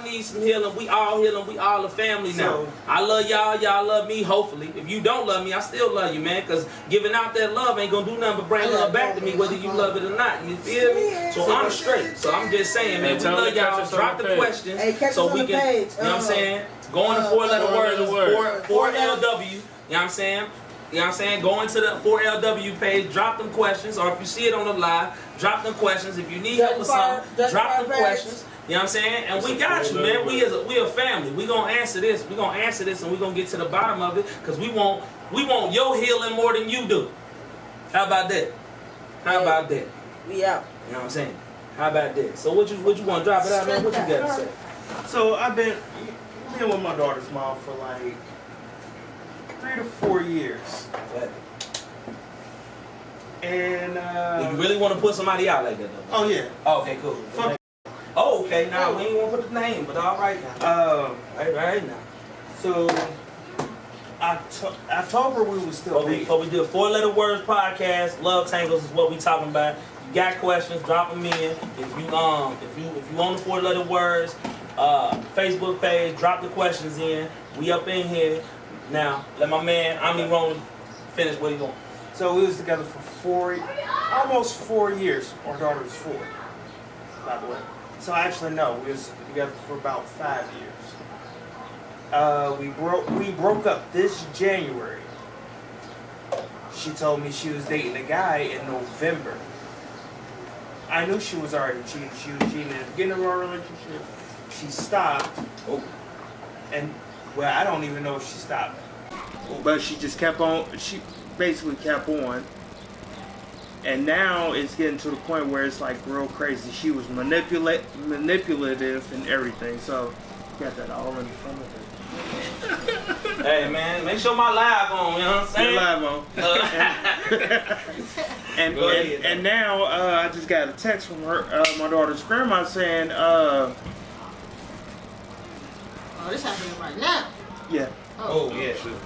need some healing. We all healing. We all a family now. So, I love y'all. Y'all love me. Hopefully, if you don't love me, I still love you, man. Cause giving out that love ain't gonna do nothing but bring love back to me, whether you love it or not. You feel me? So I'm straight. So I'm just saying, man. We love y'all. Drop the questions so we can. You know what I'm saying? Go in the 4-letter words. 4LW. You know what I'm saying? You know what I'm saying? Go into the 4LW page, drop them questions, or if you see it on the live, drop them questions. If you need help with something, drop them questions. You know what I'm saying? And we got you, man. We a family. We gonna answer this. We gonna answer this, and we gonna get to the bottom of it, cause we want your healing more than you do. How about that? How about that? We out. You know what I'm saying? How about that? So what you want to drop it out, man? What you got to say? So I've been with my daughter's mom for like 3 to 4 years. And you really want to put somebody out like that, though? Oh yeah. Oh, okay, cool. Oh, okay. Now we ain't want to put the name, but all right now. Right now. So October we was still dating. Before we do a 4-letter words podcast, love tangles is what we talking about. You got questions? Drop them in. If you on the 4-letter words Facebook page, drop the questions in. We up in here now. Let my man Omni Ronin finish what he going. So we was together for almost 4 years. Our daughter was 4, by the way. So actually no, we was together for about 5 years. We broke up this January. She told me she was dating a guy in November. I knew she was already cheating. She was cheating at the beginning of our relationship. She stopped. Oh. And well, I don't even know if she stopped. But she just kept on. She basically kept on. And now it's getting to the point where it's like real crazy. She was manipulative and everything. So got that all in front of her. Hey man, make sure my live on, you know what I'm saying? You're live on. And now I just got a text from her, my daughter's grandma saying, oh, this happening right now. Yeah. Oh yeah, sure.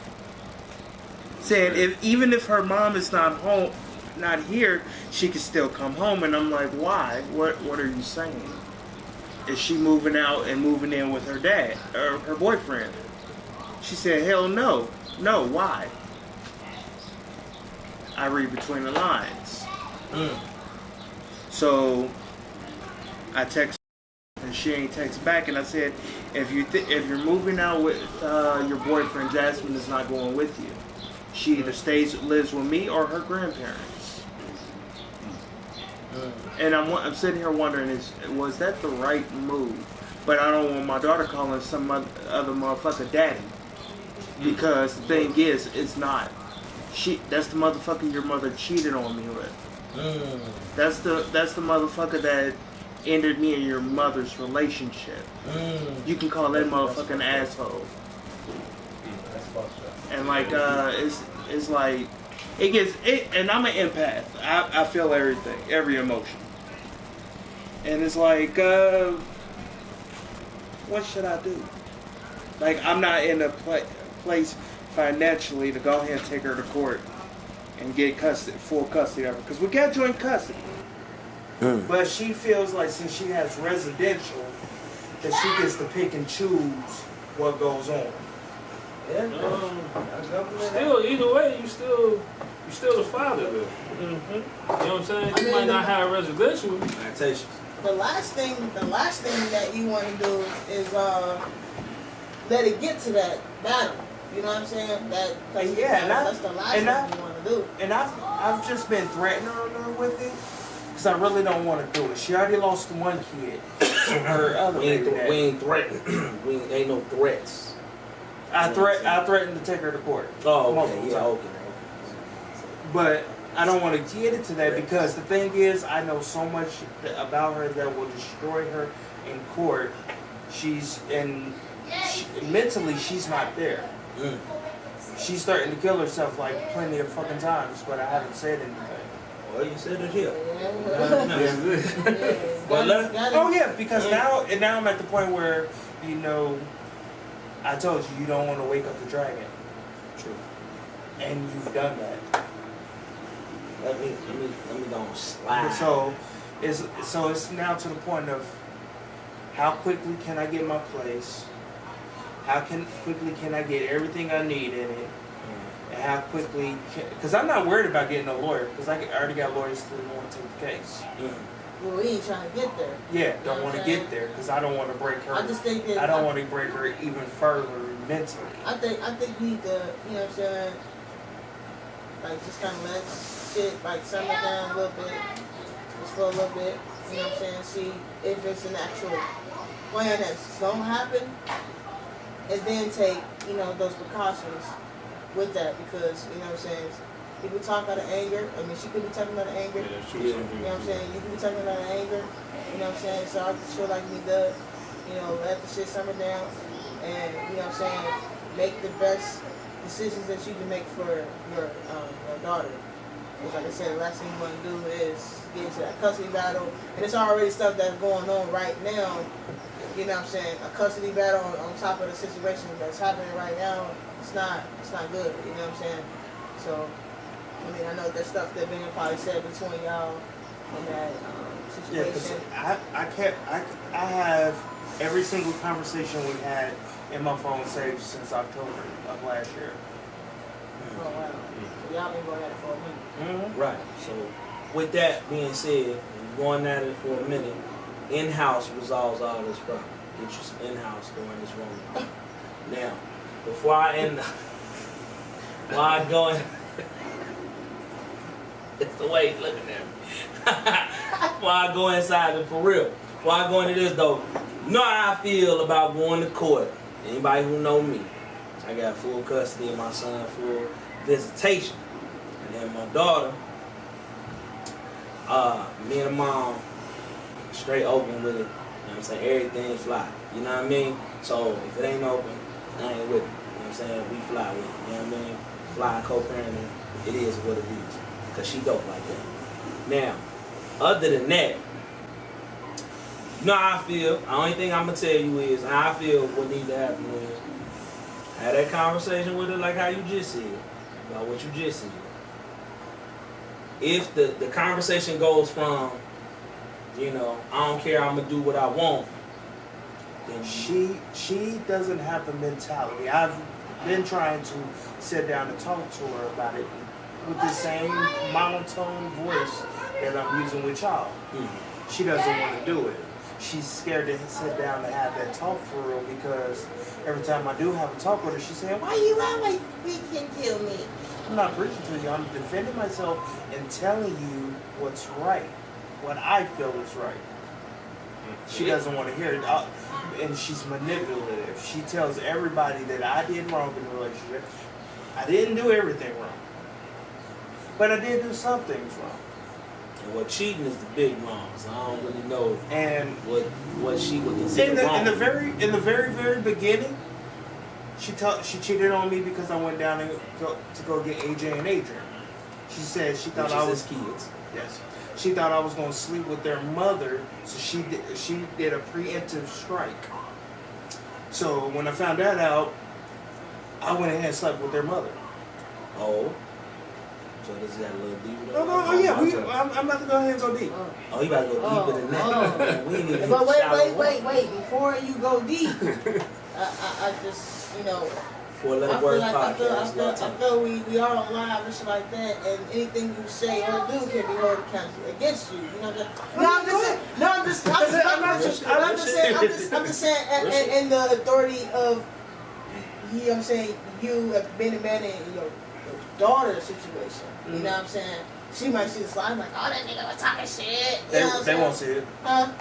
Said even if her mom is not home, not here, she can still come home. And I'm like, why? What are you saying? Is she moving out and moving in with her dad or her boyfriend? She said, hell no. No, why? I read between the lines. So I text her and she ain't text back, and I said, if you're moving out with your boyfriend, Jasmine is not going with you. She either lives with me or her grandparents. And I'm sitting here wondering, was that the right move? But I don't want my daughter calling some other motherfucker daddy. Because the thing is, it's not. That's the motherfucker your mother cheated on me with. That's the motherfucker that ended me and your mother's relationship. You can call that motherfucking asshole. And like, it's like, it gets, and I'm an empath. I feel everything, every emotion. And it's like, what should I do? Like, I'm not in a place financially to go ahead and take her to court and get full custody of her. Because we got joint custody. But she feels like since she has residential, that she gets to pick and choose what goes on. Still, either way, you still the father though. You know what I'm saying? You might not have residential. The last thing that you want to do is let it get to that battle. You know what I'm saying? That's the last thing you want to do. And I've just been threatening her with it because I really don't want to do it. She already lost one kid to her other baby daddy. We ain't threatening. Ain't no threats. I threatened to take her to court. Oh, okay. Yeah, okay. But I don't want to get into that because the thing is, I know so much about her that will destroy her in court. Mentally, she's not there. She's starting to kill herself like plenty of fucking times, but I haven't said anything. Well, you said it here. Because now I'm at the point where, you know, I told you don't want to wake up the dragon. True. And you've done that. Let me don't slide. So it's now to the point of how quickly can I get my place? How quickly can I get everything I need in it? And how quickly because I'm not worried about getting a lawyer because I already got lawyers that want to take the case. Well, we ain't trying to get there. Yeah, don't want to get there because I don't want to break her. I just think that I don't want to break her even further mentally. I think you need to, you know what I'm saying, like just kind of let shit like simmer down a little bit, just for a little bit. You know what I'm saying? See if it's an actual plan that's gonna happen, and then take those precautions with that because you know what I'm saying. People talk out of anger. I mean, she could be talking out of anger. Yeah, you know what I'm saying? You could be talking out of anger. You know what I'm saying? So I just feel like we need let the shit simmer down and, you know what I'm saying, make the best decisions that you can make for your daughter. Because like I said, the last thing you want to do is get into that custody battle. And it's already stuff that's going on right now. You know what I'm saying? A custody battle on top of the situation that's happening right now, it's not good. You know what I'm saying? So, I mean, I know there's stuff that being probably said between y'all in that situation. Yeah, because I have every single conversation we had in my phone saved since October of last year. Oh, wow. So y'all been going at it for a minute. Right. So, with that being said, going at it for a minute, in-house resolves all this problem. Get you some in-house during this Ronin. Now, before I go in... It's the way he's looking at me. Before I go inside it, for real. Before I go into this though, you know how I feel about going to court. Anybody who know me, I got full custody of my son, full visitation. And then my daughter, me and mom, straight open with it. You know what I'm saying? Everything fly. You know what I mean? So if it ain't open, I ain't with it. You know what I'm saying? We fly with it. You know what I mean? Fly co-parenting, it is what it is. Because she dope like that. Now, other than that, you know how I feel. The only thing I'm going to tell you is how I feel what needs to happen is have that conversation with her like how you just said. About what you just said. If the conversation goes from, I don't care, I'm going to do what I want, then she doesn't have the mentality. I've been trying to sit down and talk to her about it with the same monotone voice that I'm using with y'all. She doesn't want to do it. She's scared to sit down and have that talk for real because every time I do have a talk with her, she's saying, "Why you always preaching to me?" I'm not preaching to you. I'm defending myself and telling you what's right, what I feel is right. She doesn't want to hear it, and she's manipulative. She tells everybody that I did wrong in the relationship. I didn't do everything wrong. But I did do some things wrong. And what cheating is the big wrong. So I don't really know And what she would consider wrong. in the very beginning, she cheated on me because I went down to go get AJ and Adrian. She said she thought I was kids. Yes. She thought I was going to sleep with their mother, so she did a preemptive strike. So when I found that out, I went ahead and slept with their mother. Oh. So this got a little deeper. Oh yeah, I'm about to go ahead and go deep. Oh, you about to go deeper than that. We ain't even But wait. Before you go deep, I just, you know, For a little word podcast. I feel we are on live and shit like that, and anything you say or do can be held accountable against you. You know that? I'm just saying, in the authority of, you know what I'm saying, you have been a man in your daughter's situation. You know what I'm saying? She might see the slide like, oh, that nigga was talking shit. You know what I'm They saying? won't see it. Huh?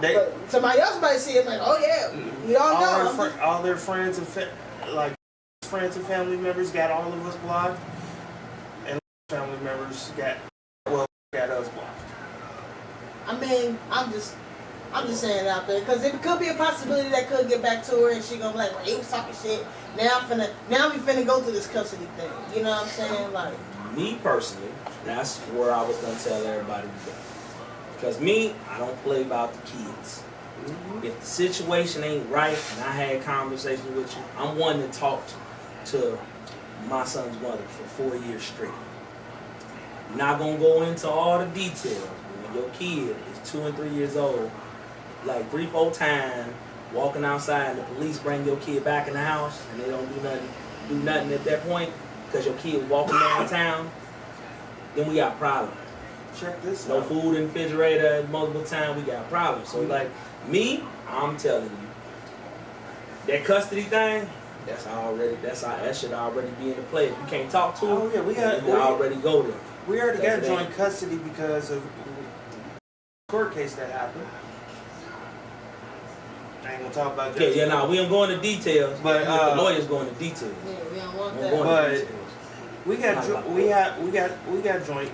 But somebody else might see it like, oh yeah, we all know. All their friends and friends and family members got all of us blocked, and family members got us blocked. I mean, I'm just saying it out there because it could be a possibility that could get back to her and she gonna be like, well, he was talking shit. Now we finna go through this custody thing. You know what I'm saying? Like me personally, that's where I was gonna tell everybody to go. Because me, I don't play about the kids. Mm-hmm. If the situation ain't right and I had conversations with you, I'm one to talk to my son's mother for 4 years straight. I'm not gonna go into all the details. When your kid is 2 and 3 years old, like 3-4 times, walking outside and the police bring your kid back in the house and they don't do nothing at that point because your kid walking downtown, then we got problems. Check this No out. food in the refrigerator multiple times, we got problems. So like me, I'm telling you, that custody thing, that should already be in the play. If you can't talk to them, we already go there. We already got joint custody because of the court case that happened. I ain't gonna talk about that. Okay, we don't go into details, but the lawyers go into details. Yeah, we don't want that. But we got joint.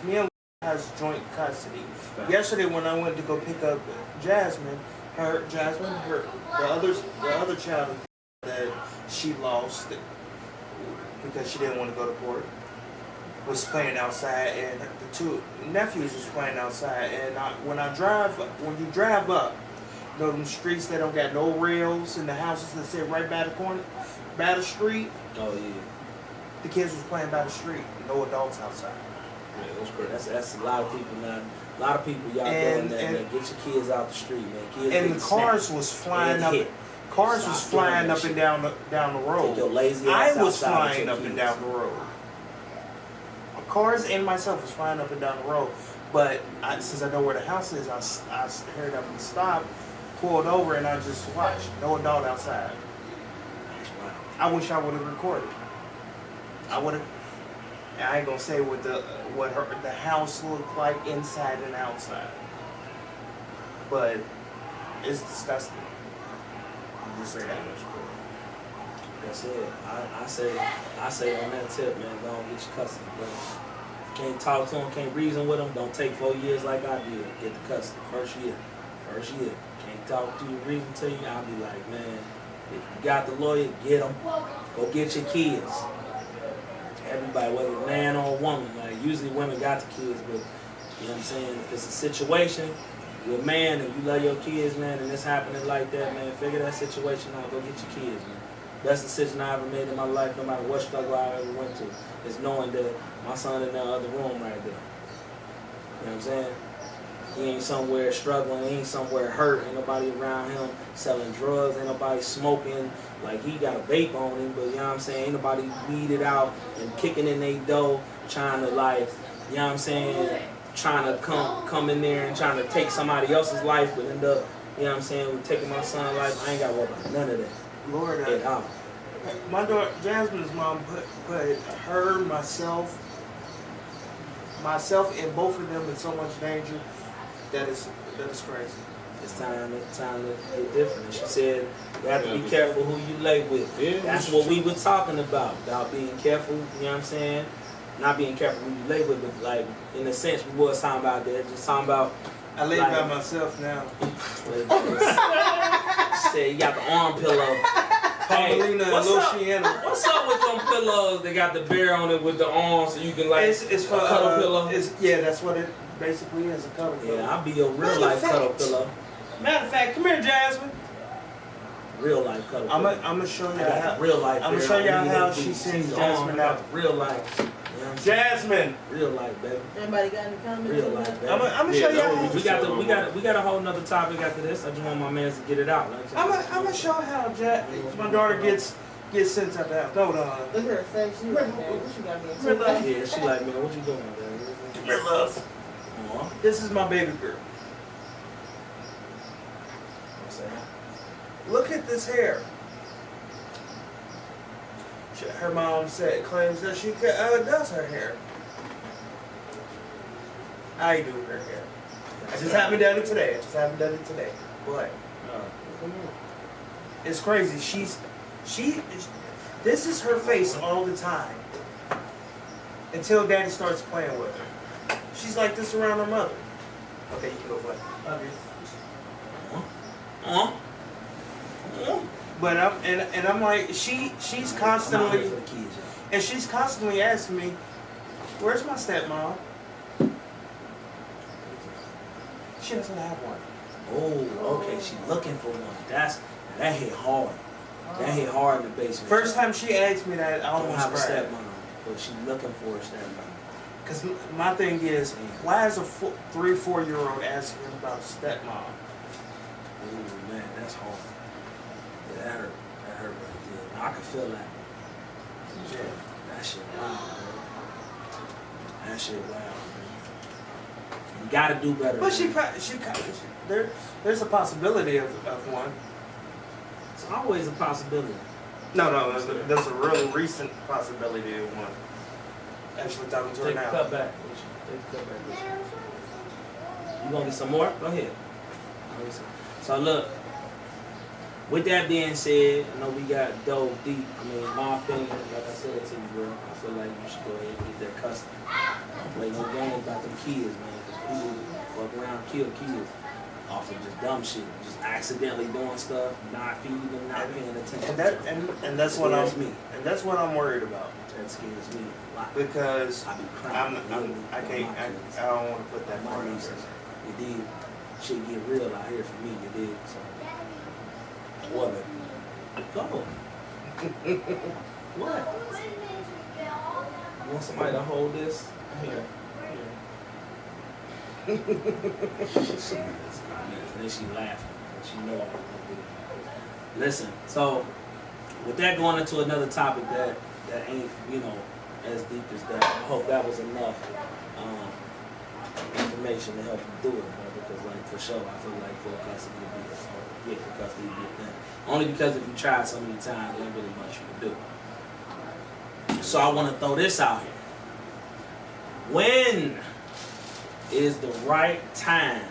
Me and has joint custody. Right. Yesterday when I went to go pick up Jasmine, the other child that she lost because she didn't want to go to court was playing outside, and the two nephews was playing outside. And when you drive up, you know them streets that don't got no rails and the houses that sit right by the corner, by the street. Oh yeah. The kids was playing by the street. No adults outside. Yeah, that's great. That's a lot of people now. A lot of people y'all doing that, man. Get your kids out the street, man. Kids and the cars was flying up. Cars was flying up and down the road. Take your lazy ass I was outside flying up and down the road. Cars and myself was flying up and down the road. But since I know where the house is, I heard up and stopped, pulled over, and I just watched. No adult outside. I wish I would have recorded. I would have. I ain't gonna say what the house looked like inside and outside, but it's disgusting. I'll just say that much. That's it. I say on that tip, man, go and get your custody, bro. Can't talk to them, can't reason with them. Don't take 4 years like I did. Get the custody first year. Can't talk to you, reason to you. I'll be like, man, if you got the lawyer, get them. Go get your kids. Everybody, whether a man or a woman, like usually women got the kids, but you know what I'm saying? If it's a situation, you're a man and you love your kids, man, and it's happening like that, man, figure that situation out, go get your kids, man. Best decision I ever made in my life, no matter what struggle I ever went to, is knowing that my son in that other room right there. You know what I'm saying? He ain't somewhere struggling, he ain't somewhere hurt, ain't nobody around him selling drugs, ain't nobody smoking, like he got a vape on him, but you know what I'm saying, ain't nobody weeded out and kicking in their dough, trying to like, you know what I'm saying, trying to come in there and trying to take somebody else's life, but end up, you know what I'm saying, taking my son's life. I ain't got to worry about none of that. Lord, my daughter, Jasmine's mom put her, myself, and both of them in so much danger. That is crazy. It's time to get different. She said you have to be careful who you lay with. Yeah, that's what we were talking about being careful, you know what I'm saying? not being careful who you lay with, but like in a sense we was talking about that, just talking about. I lay by myself now. Said you got the arm pillow. Paulina and Luciana. What's up with them pillows? They got the bear on it with the arm, so you can like It's for cuddle pillow. Yeah, that's what it basically is, a cuddle pillow. Yeah, I'll be your real life cuddle pillow. Matter of fact, come here, Jasmine. Real life cuddle pillow. I'm gonna show you how real life. I'm gonna show you how she sends Jasmine out. Real life. Jasmine. Real life, baby. Everybody got any comments? Real life, baby. I'm gonna show you how. We got a whole nother topic after this. I just want my man to get it out. I'm gonna show how my daughter gets sent out the house. Hold on. Look at her face. She like, man, what you got me into? Yeah, she like, man, what you doing, man? Come here, love. This is my baby girl. Look at this hair. Her mom claims that she does her hair. I do her hair. I just haven't done it today. But it's crazy. This is her face all the time. Until Daddy starts playing with her. She's like this around her mother. Okay, you can go play. But I'm like, she's constantly asking me, where's my stepmom? She doesn't have one. Oh, okay, she's looking for one. That hit hard. That hit hard in the basement. First time she asked me that, I don't almost have a cried. stepmom, but she's looking for a stepmom. Because my thing is, why is a 3-4-year-old asking about stepmom? Oh man, that's hard. Yeah, that hurt right there. I can feel that. Yeah, that shit wild, man. That shit wild, man. You gotta do better. But there's a possibility of one. It's always a possibility. No, there's a real recent possibility of one. Actually talking to her Take now. a cut back. You gonna get some more? Go ahead. So look, with that being said, I know we got dove deep. I mean, my opinion, like I said to you, bro, I feel like you should go ahead and get that custody. Don't play no games about them kids, man, because people fuck around, kill kids off of just dumb shit, just accidentally doing stuff, not feeding them, not paying attention. And that's what I'm worried about. That scares me a lot. Because I be crying. I don't want to put that My part in nieces, there. you did. Shit get real out here for me, you did. So, what? Go. What? You want somebody to hold this? Here. And then she laughing. She know I'm gonna do it. Listen, so with that going into another topic that ain't, as deep as that, I hope that was enough information to help you do it, bro, because like for sure I feel like full custody would be a thing. Only because if you try so many times, there ain't really much you can do. So I want to throw this out here. When is the right time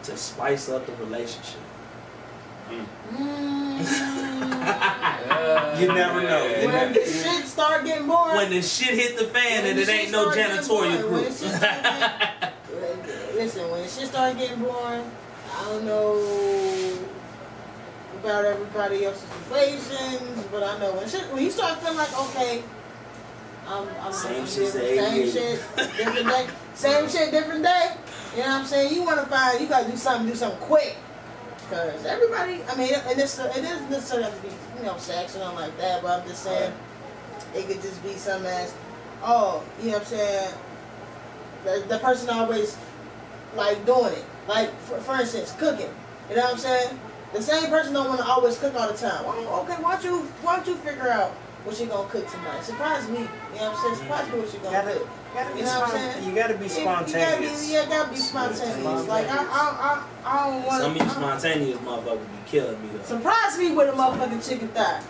to spice up the relationship? You never know. When the shit start getting boring. When the shit hit the fan and it ain't no janitorial crew. Listen, when the shit start getting boring, I don't know about everybody else's equations, but I know when you start feeling like, okay, I'm same shit, different day. Same shit, different day. You know what I'm saying? You gotta do something quick. Because everybody, I mean, it doesn't necessarily have to be, sex or nothing like that, but I'm just saying, it could just be something as, oh, you know what I'm saying, the person always, like, doing it. Like, for instance, cooking. You know what I'm saying? The same person don't want to always cook all the time. Well, okay, why don't you figure out what you gonna cook tonight? Surprise me. You know what I'm saying? Surprise me what you gonna cook. You know what I'm saying? You gotta be spontaneous. You gotta be spontaneous. Like, I don't want to. Some of you spontaneous motherfuckers be killing me, though. Surprise me with a motherfucking chicken thigh.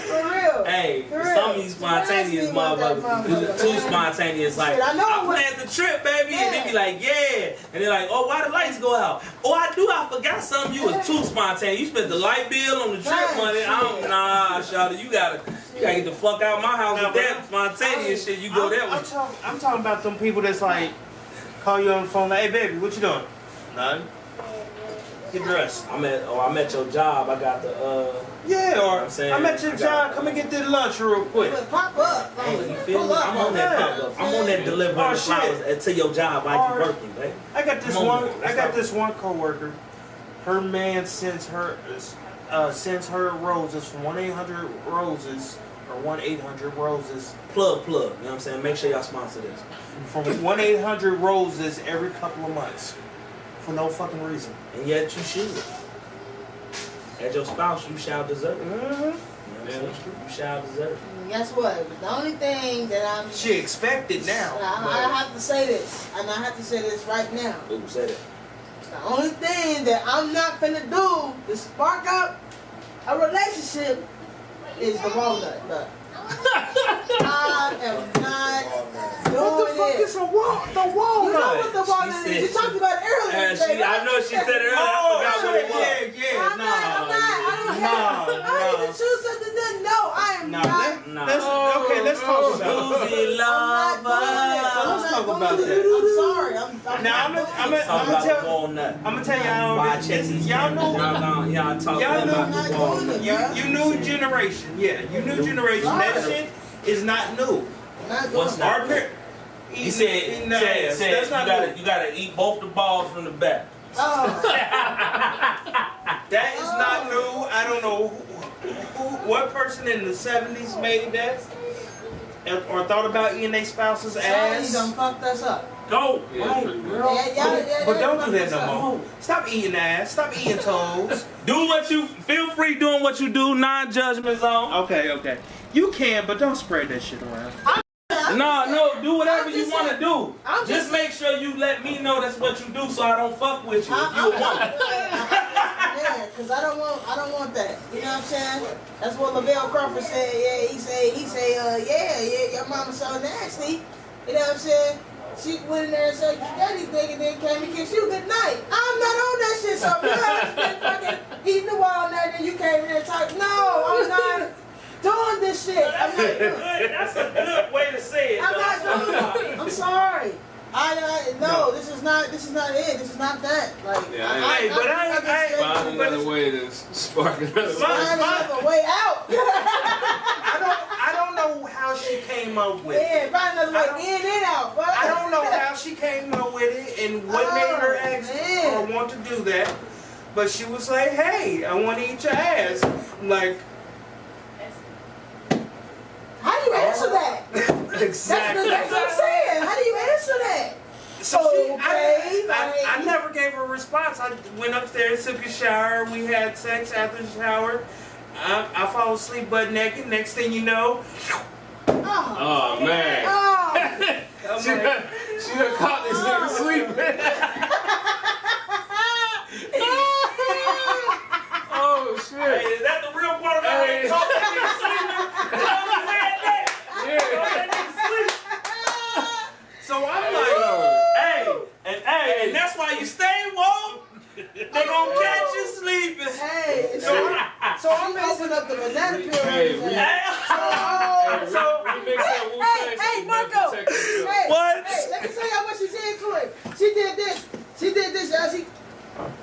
For real. Hey, some of these spontaneous motherfuckers too spontaneous. Like, I planned the trip, baby, and they be like, yeah, and they're like, oh, why the lights go out? Oh, I forgot something. You was too spontaneous. You spent the light bill on the trip money. Nah, Nah, shawty, you gotta get the fuck out of my house with that spontaneous shit. You go that way. I'm talking about them people that's like, call you on the phone like, hey baby, what you doing? Nothing. Get dressed. I'm at your job. I got the Yeah, or I'm at your job. Come and get this lunch real quick. Pop up. Hey, you feel me? I'm on that pop up. I'm on that delivering flowers to your job while you working, baby. I got this one coworker. Her man sends her roses from 1-800-ROSES or 1-800-ROSES. Plug. You know what I'm saying? Make sure y'all sponsor this. From 1-800-ROSES every couple of months. For no fucking reason. And yet you should. As your spouse, you shall deserve it. Mm-hmm. You know what I'm saying? You shall deserve it. Guess what? The only thing that I'm... She expected now. I have to say this. And I have to say this right now. Who said it? The only thing that I'm not finna do to spark up a relationship is the walnut nut. I am not doing What the fuck it. is the walnut? You know what the walnut is? You talked about it earlier. I know she said it earlier. I forgot what it was. I'm not. I don't even choose something that. No, I am not. Let's talk about it. Boozy lover. Let's talk about that. I'm sorry. Now I'm gonna tell y'all. You new generation. Yeah, you new generation. That shit is not new. What's not? He said you gotta eat both the balls from the back. Oh. That is not new. I don't know what person in the 70s made that or thought about eating their spouse's ass. You done fucked us up. Go. But don't do that no more. Stop eating ass. Stop eating toes. Feel free doing what you do, non-judgment zone. Okay. You can, but don't spread that shit around. No, do whatever you want to do. Just make sure you let me know that's what you do so I don't fuck with you if you want. Yeah, because I don't want that. You know what I'm saying? That's what Lavelle Crawford said. Yeah, he said, your mama's so nasty. You know what I'm saying? She went in there and said, daddy big, and then came and kissed you good night. I'm not on that shit, so you have been fucking eating the walnut and you came in there and talking, no, I'm not doing this shit. I'm not doing it. That's a good way to say it. I'm not doing it. I'm sorry. No, this is not it. This is not that. Like, find another way to spark it up. Find another way out. I don't know how she came up with it. Yeah, find another way in and out. I don't know how she came up with it and what made her ask or want to do that. But she was like, hey, I want to eat your ass. I'm like, how do you answer that? Exactly. That's what I'm saying. How do you answer that? So I never gave her a response. I went upstairs, took a shower. We had sex after the shower. I fall asleep butt naked. Next thing you know, oh man. Oh. She done caught this nigga sleeping. Oh shit. Hey, is that the real part about it? Talk that nigga sleeping? So I'm like, hey, and that's why you stay woke. They gonna catch you sleeping. Hey, so I'm messing up the banana peel. Hey, Hey, Marko. Hey, What? Hey, let me tell you what she did to him. She did this, y'all. She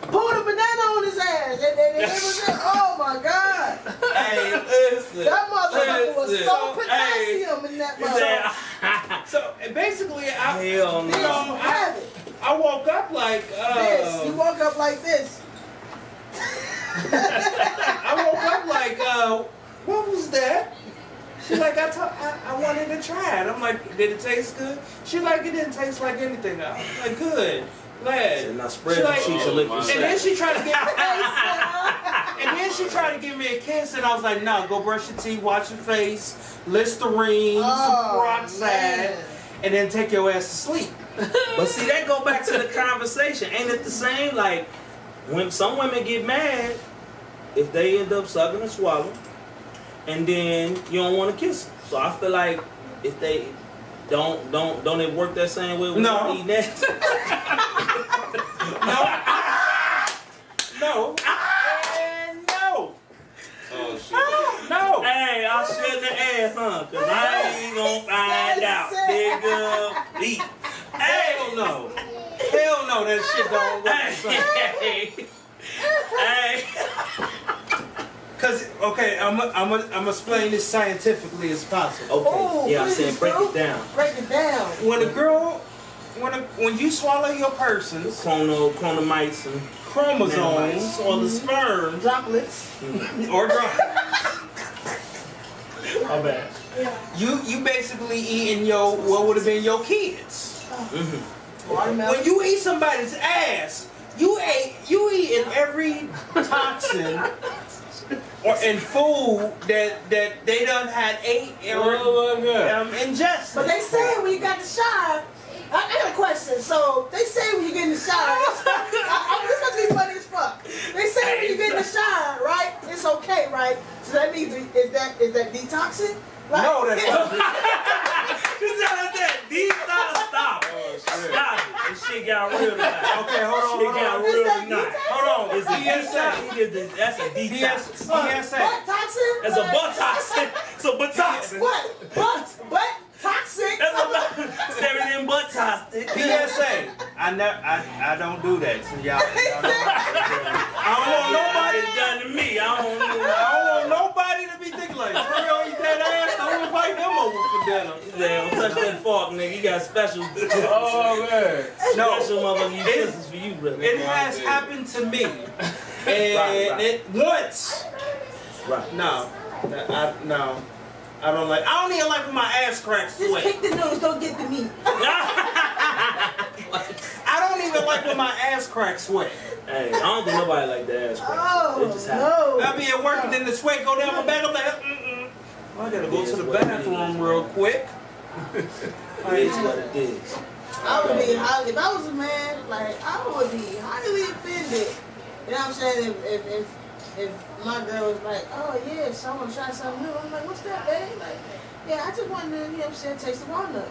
pulled a banana on his ass. And it was just, oh my God. Hey, listen. That motherfucker was so potassium in that motherfucker. So basically, Hell no. I woke up like this. You woke up like this. I woke up like what was that? She like I wanted to try it. I'm like, did it taste good? She like it didn't taste like anything. I'm like, good. Glad. Now spread the cheeks a little. And then she tried to give me a kiss, and I was like, no, go brush your teeth, wash your face, Listerine, some peroxide, and then take your ass to sleep. But see, that go back to the conversation. Ain't it the same? Like, when some women get mad, if they end up sucking and swallowing, and then you don't want to kiss them. So I feel like if they don't it work that same way when No. eating that? No. No. Oh shit. No. Hey, I shouldn't have asked, huh? Cause I ain't gonna find out, nigga. Please. Hell no. Hell no, that shit don't work the same. Hey. Cause okay, I'm explain this scientifically as possible. Okay. Oh, Yeah, I'm please, saying break bro. it down. Break it down. When a girl, when you swallow your person's Chronomites and chromosomes or the sperm Droplets. or droplets, my bad. you basically eating your what would have been your kids. Watermelon. When you eat somebody's ass, you eating every toxin or in food that they done had ate or ingested. But they say when you got the shot, I got a question. So they say when you get in the shot, this must be funny as fuck. They say when you get in the shot, right? It's okay, right? So that means is that detoxing? Like, No, that's not. You said that. Stop. Stop it. This shit got real tonight. Okay, hold on. Shit got real that tonight. detox? Hold on. It's a PSA. detox. That's a detox. PSA. Butt toxin? That's a butt toxin. It's a butt toxin. What? Butt toxic? That's a everything butt toxic. PSA. I don't do that. So y'all I don't want nobody done to me. I don't want nobody to be thinking like, "Yo, eat that ass." Don't invite them over for dinner. Don't touch that fork, nigga. You got special. Oh man. Special motherfucking utensils for you, brother. It has happened to me, and Right. it once. Right. No, I don't like. I don't even like when my ass cracks Just sweat. pick the nose, don't get the meat. I don't even like when my ass cracks sweat. Hey, I don't think nobody like the ass crack. Oh, It just happens. no. I be at work and then the sweat go down my back. I'm like, I gotta go to the bathroom real quick. It is what it is. I would be highly, if I was a man, like, I would be highly offended. You know what I'm saying? If my girl was like, oh yeah, so I want to try something new. I'm like, what's that, babe? Like, yeah, I just wanted to, you know what I'm saying, taste the walnut.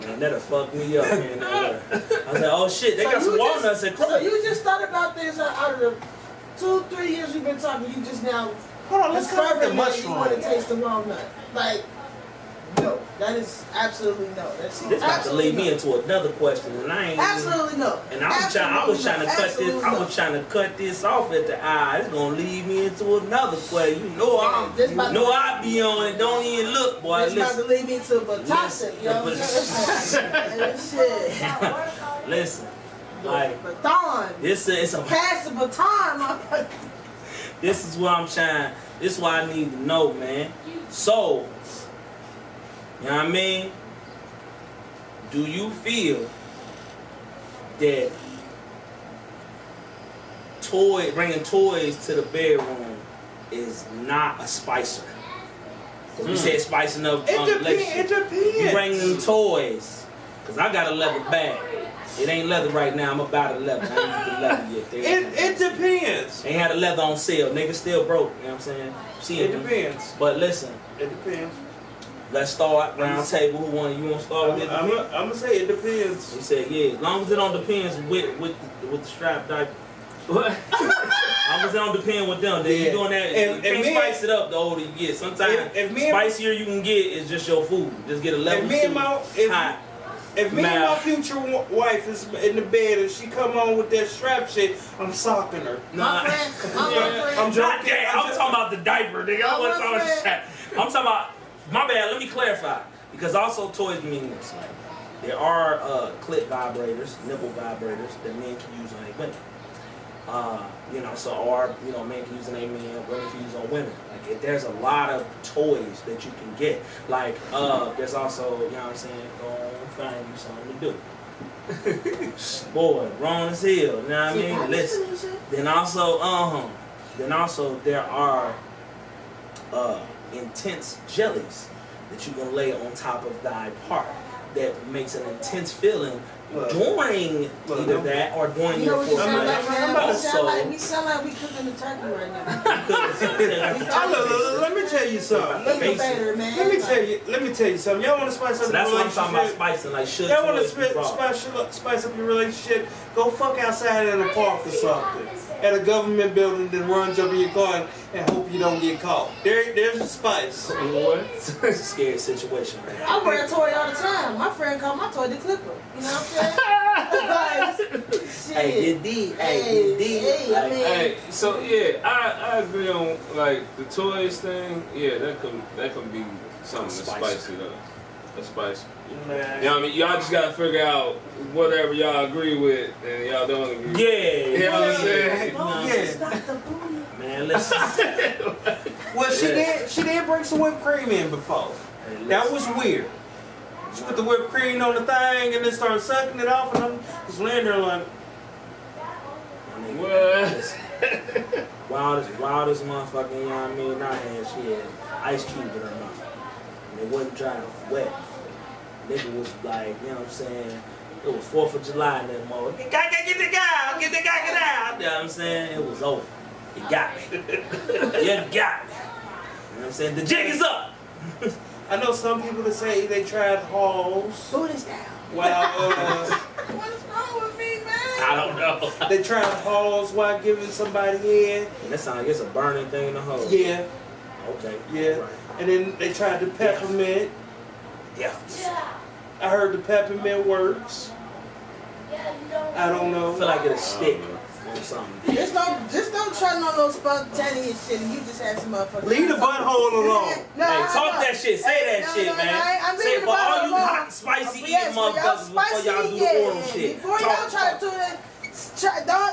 Man, that'll fuck me up, man. I was like, oh shit, they got some walnuts and So crunch. you just thought about this out of the 2-3 years we've been talking, you just now Hold on, let's talk about the discovering that you want to mushroom. taste the walnut. Like, no, that is absolutely no. That's This about to lead me into another question, and I ain't even- absolutely no. And I was trying to cut this. Absolutely I no. was trying to cut this off at the eye. It's gonna lead me into another question. You know I be on it. Don't even look, boy. It's about to lead me to a toxic, you know what I'm saying? Shit. Listen, like Baton. it's a Pass the baton, motherfucker. This is what I'm trying. This is what I need to know, man. So, you know what I mean? Do you feel that bringing toys to the bedroom is not a spicer? Because we said spicing up It relationship. depends. You bring them toys. Because I got a leather bag. It ain't leather right now. I'm about to leather. I ain't used the leather yet. It depends. Ain't had a leather on sale. Nigga still broke. You know what I'm saying? It depends. But listen, It depends. let's start round table. Who want you want to start with it? I'm gonna say it depends. He said, yeah. As long as it don't depend with the strap diaper. What? As long as it don't depend with them. Then you Yeah. doing that. And You can't me- spice it up the older you get. Sometimes If me and- spicier you can get is just your food. Just get a level me and my- hot. If me and my Mouth. future wife is in the bed and she come on with that strap shit, I'm socking her. My friend, my friend. I'm God joking. damn, I'm talking about the diaper, nigga. I wasn't talking about the strap. I'm talking about, my bad, let me clarify. Because also toys mean this. Like, there are clit vibrators, nipple vibrators that men can use on their women. You know, so, or, you know, men can use on their men, women can use on women. Like, there's a lot of toys that you can get. Like, there's also, you know what I'm saying, go find you something to do. Boy, wrong as hell, you know what I mean? Listen. Then also there are intense jellies that you can lay on top of thy part that makes an intense feeling during either that or during You know your what you sound like, formation. man? We sound like we cooking the turkey right now. Let me tell you something. Incubator, man. Let me tell you something. Y'all want to spice up So your that's what I'm talking about relationship? spicing, like should Y'all want toys be to brought? spice up your relationship? Go fuck outside in the park or something. at a government building than run jump in your car and hope you don't get caught. There's a spice. What? It's a scary situation, man. I wear a toy all the time. My friend called my toy the Clipper. You know what I'm saying? Like, shit. Hey, you did. Hey, you did. Hey, I mean, Hey, so yeah, I agree on like the toys thing. Yeah, that can be something to spice it up. A spice. Man. You know what I mean? Y'all just gotta figure out whatever y'all agree with and y'all don't agree. Yeah. You know what I'm saying? it's not the booty. Man, listen. Well, she did bring some whipped cream in before. Hey, That was weird. She put the whipped cream on the thing and then started sucking it off, and I'm just laying there like, What? Wildest motherfucking, you know what I mean? Not had, she had ice cube in her mouth. And it wasn't dry, wet. Nigga was like, you know what I'm saying? It was 4th of July in that mother. Get the guy, get out! You know what I'm saying? It was over. You got me. You got me. You know what I'm saying? The jig is up! I know some people that say they tried halls. Booty's down. While What's wrong with me, man? I don't know. they tried halls while giving somebody head. And that sounds like it's a burning thing in the hole. Yeah, Okay. yeah. Right. And then they tried the peppermint. Yeah. I heard the peppermint works. I don't know. I feel like it'll stick on something. Just don't try no little spontaneous shit and you just had some motherfuckers. Leave the butthole alone. No, Hey, I talk know. that shit. Say that shit, man. I'm Say leaving for the all butthole you alone. hot, spicy Yes, eating for y'all motherfuckers before y'all do the oral shit. Before y'all try to do that,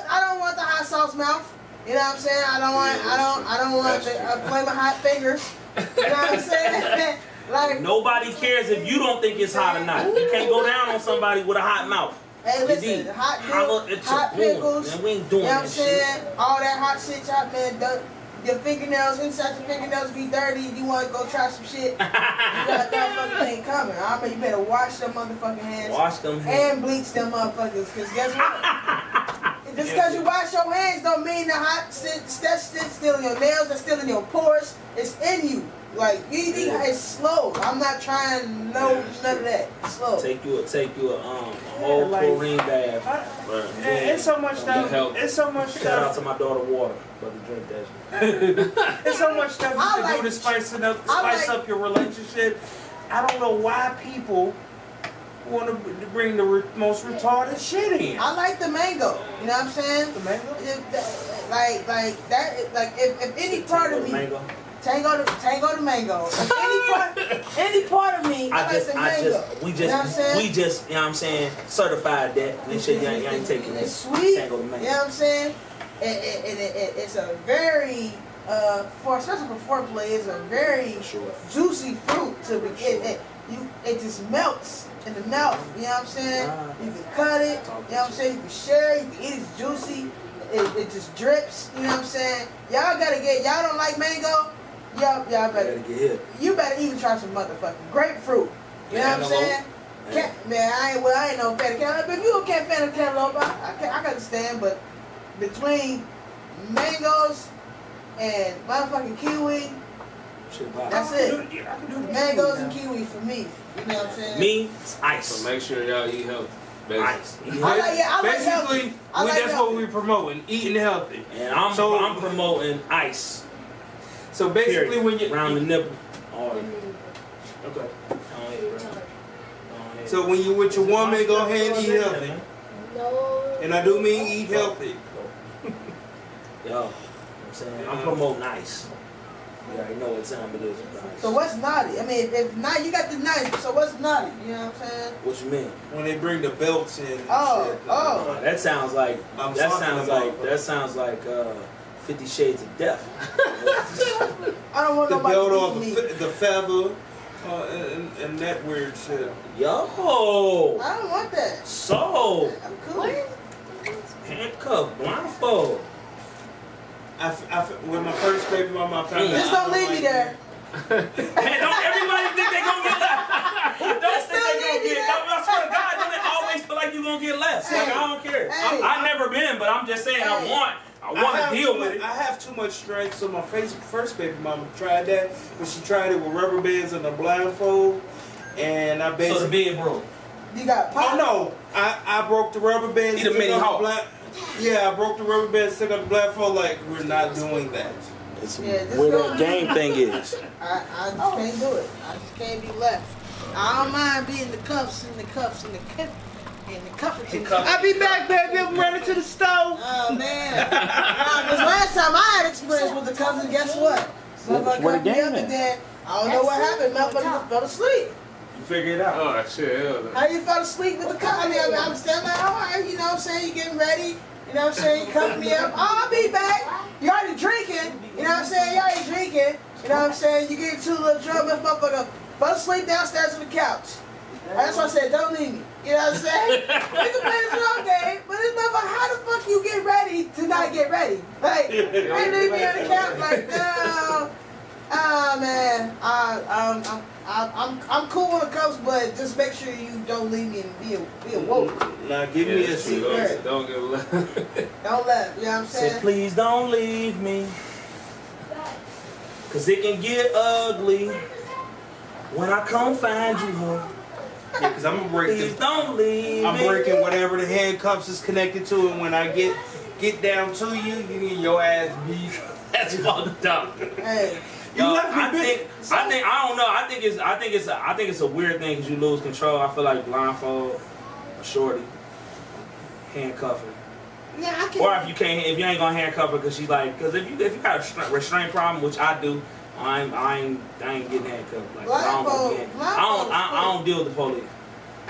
I don't want the hot sauce mouth. You know what I'm saying? I don't want the flaming hot fingers. You know what I'm saying? Like, Nobody cares if you don't think it's hot or not. You can't go down on somebody with a hot mouth. hey, You listen, did. hot Holla dick, at hot your boy. pickles. Man, we ain't You doing know what I'm that shit. saying? All that hot shit, y'all, man. Your fingernails, inside your fingernails be dirty. You want to go try some shit. You got that motherfucking thing coming. I mean, you better wash them motherfucking hands. Wash them hands. And bleach them motherfuckers. Because guess what? Just because you wash your hands don't mean the hot shit, that shit's still in your nails, that's still in your pores. It's in you. Like, it's slow. I'm not trying none of that. It's slow. Take you a whole like- chlorine bath. And it's so much stuff. It's so much Shout out stuff. to my daughter Water. About to drink that shit. It's so much stuff you I can like- do to spice I like- up your relationship. I don't know why people want to bring the most retarded shit in. I like the mango. You know what I'm saying? The mango? If any part of me, Mango. tango the mango. If any part of me, I like the mango. We You know what I'm saying? just, you know what I'm saying, certified that. And shit, you ain't taking it. It's sweet. Tango the You know mango. what I'm saying? It's a very, especially for foreplay, it's a very Sure. juicy fruit to be. It just melts in the mouth. You know what I'm saying? You can cut it. You know what I'm saying? You can share it. You can eat it. It's juicy. It just drips. You know what I'm saying? Y'all don't like mango? Y'all better. Get hit. You better even try some motherfucking grapefruit. You know what I'm saying? Man, I ain't no fan of cantaloupe. If you can't fan of cantaloupe, I can understand. But between mangoes and motherfucking kiwi, Shit pop. that's it. I can do the Mangoes and kiwi for me. You know what I'm saying? Me, it's ice. So make sure y'all eat healthy. Basically. Ice. I like Basically, healthy. I like that's healthy. what we're promoting: eating healthy. And I'm promoting ice. So basically, Period. when you Round the nipple. All of it. okay. Go ahead, bro. So when you with your woman, go ahead and eat healthy. No. And I do mean eat healthy. Yo, you know what I'm saying? I'm promoting ice. You already know what time it is. So what's naughty? I mean, if naughty, you got the naughty. So what's naughty? You know what I'm saying? What you mean? When they bring the belts in. And Oh, shit, oh. That sounds like I'm that talking sounds about- like that sounds like 50 Shades of Death. I don't want The belt nobody off to eat me. the feather, and that weird shit. Yo, I don't want that. so I'm cool. handcuffed, blindfold. When my first baby mama found out. Just don't leave me there. Man, don't everybody think they gonna get left. Don't think they gonna get. I swear to God, don't they always feel like you gonna get left? Like, I don't care. Hey. I never been, but I'm just saying I Hey. want to deal with it. I have too much strength, so my first baby mama tried that, but she tried it with rubber bands and a blindfold, and I So the basically. bed broke. You got Oh pop. no! I broke the rubber bands. Eat a and mini took off hawk. the blind. Yeah, I broke the rubber band, stick up the blindfold. Like, we're not doing that. It's Yeah, this where don't- that game thing is. I just can't do it. I just can't be left. I don't mind being the cuffs and the cuffs and the cuff and the cuffers. I'll be back, baby. I'm running to the stove. Oh man! Because last time I had experience with the cuffs, and guess what? Motherfucker where the cuffed me game up at? and then I don't know what happened. Motherfucker fell asleep. You figure it out. Oh shit, hell no. How you fell asleep with the cuff? I mean, I'm standing like, all right, you know what I'm saying? You getting ready? You know what I'm saying? You cuffing me up. Oh, I'll be back. You already drinking. You know what I'm saying? You already drinking. You know what I'm saying? You get too little drunk, this motherfucker fell asleep downstairs on the couch. That's why I said, don't leave me. You know what I'm saying? We can play this long game, but this motherfucker, how the fuck you get ready to not get ready? Like, you leave me on the couch like, no. Oh man, I'm cool on the coast, but just make sure you don't leave me and be awoke. Now give me a seat. Don't get left. Don't let, you know what I'm Say, saying? please don't leave me. Cause it can get ugly when I come find you, ho. Yeah, because I'm gonna break Please this. don't leave I'm me. breaking whatever the handcuffs is connected to, and when I get down to you, you get your ass beat. That's fucked up. Hey, You left me I don't know. I think it's a weird thing because you lose control. I feel like blindfold, a shorty, handcuff her. yeah, I can. Or if you ain't gonna handcuff her because she's like, because if you got a restraint problem, which I do, I ain't getting handcuffed. Like, I don't deal with the police.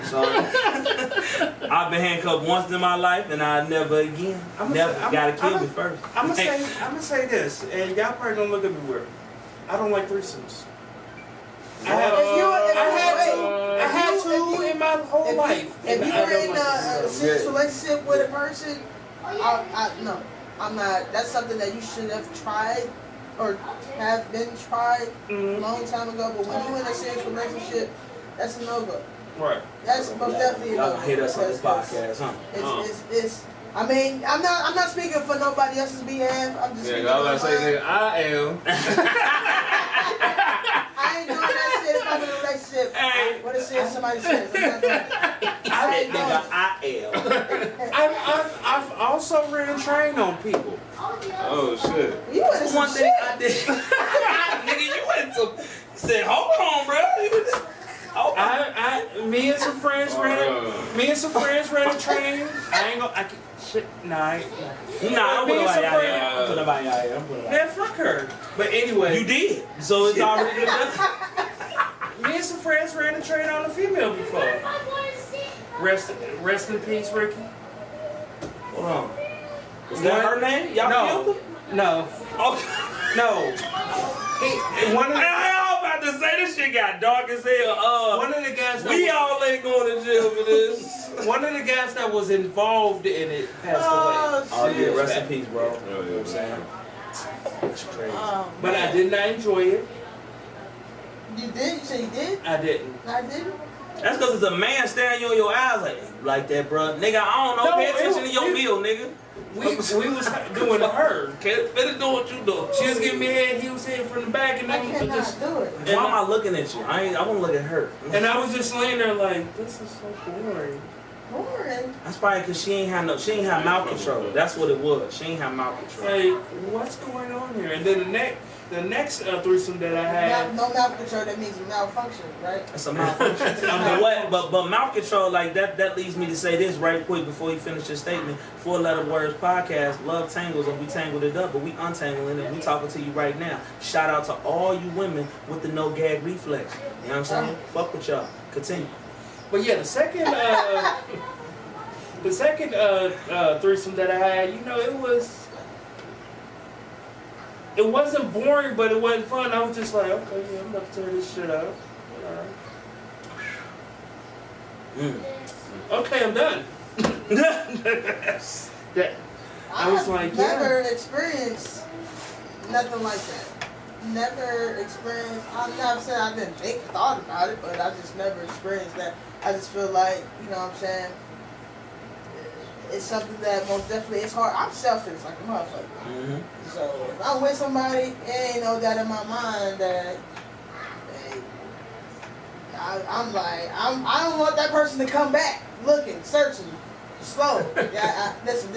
So I've been handcuffed once in my life, and I never again. Gotta kill me first. I'm gonna say this, and y'all probably gonna look at me weird. I don't like threesomes. I had two in my whole life. If you I were don't in like a serious relationship with a person, no, I'm not. That's something that you should have tried or have been tried a long time ago. But when you're in a serious relationship, that's a no-go. Right. That's most definitely a Y'all no-go. gonna hate us on this podcast, huh? It's I mean, I'm not speaking for nobody else's behalf. I'm just speaking Yeah, I on was about to say, mine. nigga, I am. I ain't doing that shit if I'm in a relationship. Hey. What it says, somebody says. I'm not doing that. I ain't doing it. I've also ran train on people. Oh shit. You went in some One shit. thing I did, nigga, you went to. You said, hold on, bro. Me and some friends ran a train. Nah, I'm putting nobody out here. Man, fuck her. But anyway, You did, so it's already been done. me and some friends ran a train on a female before. Rest in peace, Ricky. Hold on. Is that her name? Y'all killed her? No. Okay. No. One of the, I was about to say this shit got dark as hell. one of the guys that We all ain't going to jail for this. one of the guys that was involved in it passed away. Oh yeah, rest in peace, bro. Oh, You know what I'm saying? It's crazy. But I did not enjoy it. You did? You said you did? I didn't. I didn't? That's because it's a man staring you in your eyes like, "You like that, bro? Nigga, I don't know. No, Pay attention to your meal, nigga. We was doing her. Can't finish doing what you doing. She was giving me head, he was hitting from the back, and I then cannot just, do it. Why am I looking at you? I want to look at her. and I was just laying there like, this is so boring. Boring. That's probably because she ain't have mouth control. That's what it was. She ain't have mouth control. Like, what's going on here? And then the next threesome that I had, No mouth control, that means malfunction, right? That's a malfunction. But mouth control, like that leads me to say this right quick before you finish your statement. 4-letter words podcast, love tangles, and we tangled it up, but we untangling it. We talking to you right now. Shout out to all you women with the no gag reflex. You know what I'm saying? Fuck with y'all. Continue. but yeah, the second threesome that I had, you know, it wasn't boring, but it wasn't fun. I was just like, okay, yeah, I'm about to tear this shit up. Okay, I'm done. I was like, never experienced nothing like that. Never experienced. I'm not saying I didn't thought about it, but I just never experienced that. I just feel like, you know what I'm saying, it's something that most definitely it's hard. I'm selfish like a motherfucker. Mm-hmm. So if I'm with somebody, it ain't no doubt in my mind that hey, I don't want that person to come back looking, searching. slow. Yeah, listen,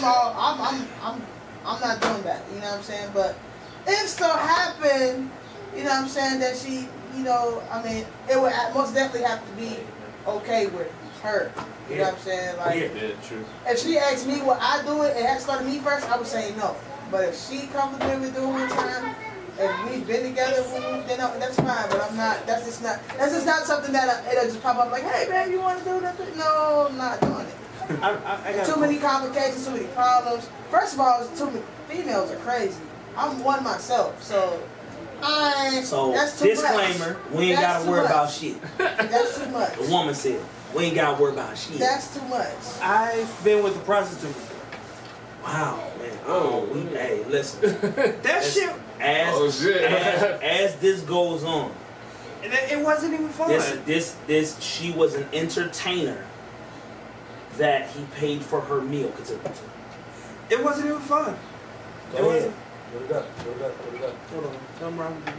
I'm not doing that. You know what I'm saying? But if so happen, you know what I'm saying, that she, it would most definitely have to be okay with her. You know what I'm saying? Like, yeah, true. if she asked me what I do it, it had started me first, I would say no. But if she comfortable with doing it time, if we've been together, then that's fine. But I'm not. That's just not something that it'll just pop up like, hey, babe, you want to do that? No, I'm not doing it. I got Too many complications, too many problems. First of all, too many females are crazy. I'm one myself, so that's too disclaimer: much. we ain't gotta worry about shit. That's too much. The woman said, we ain't gotta worry about shit. That's too much. I've been with a prostitute. Wow, man. Hey, listen. That shit. As this goes on, it wasn't even fun. She was an entertainer that he paid for her meal. It wasn't even fun. Go ahead. Put it up. Hold on. Something wrong with you.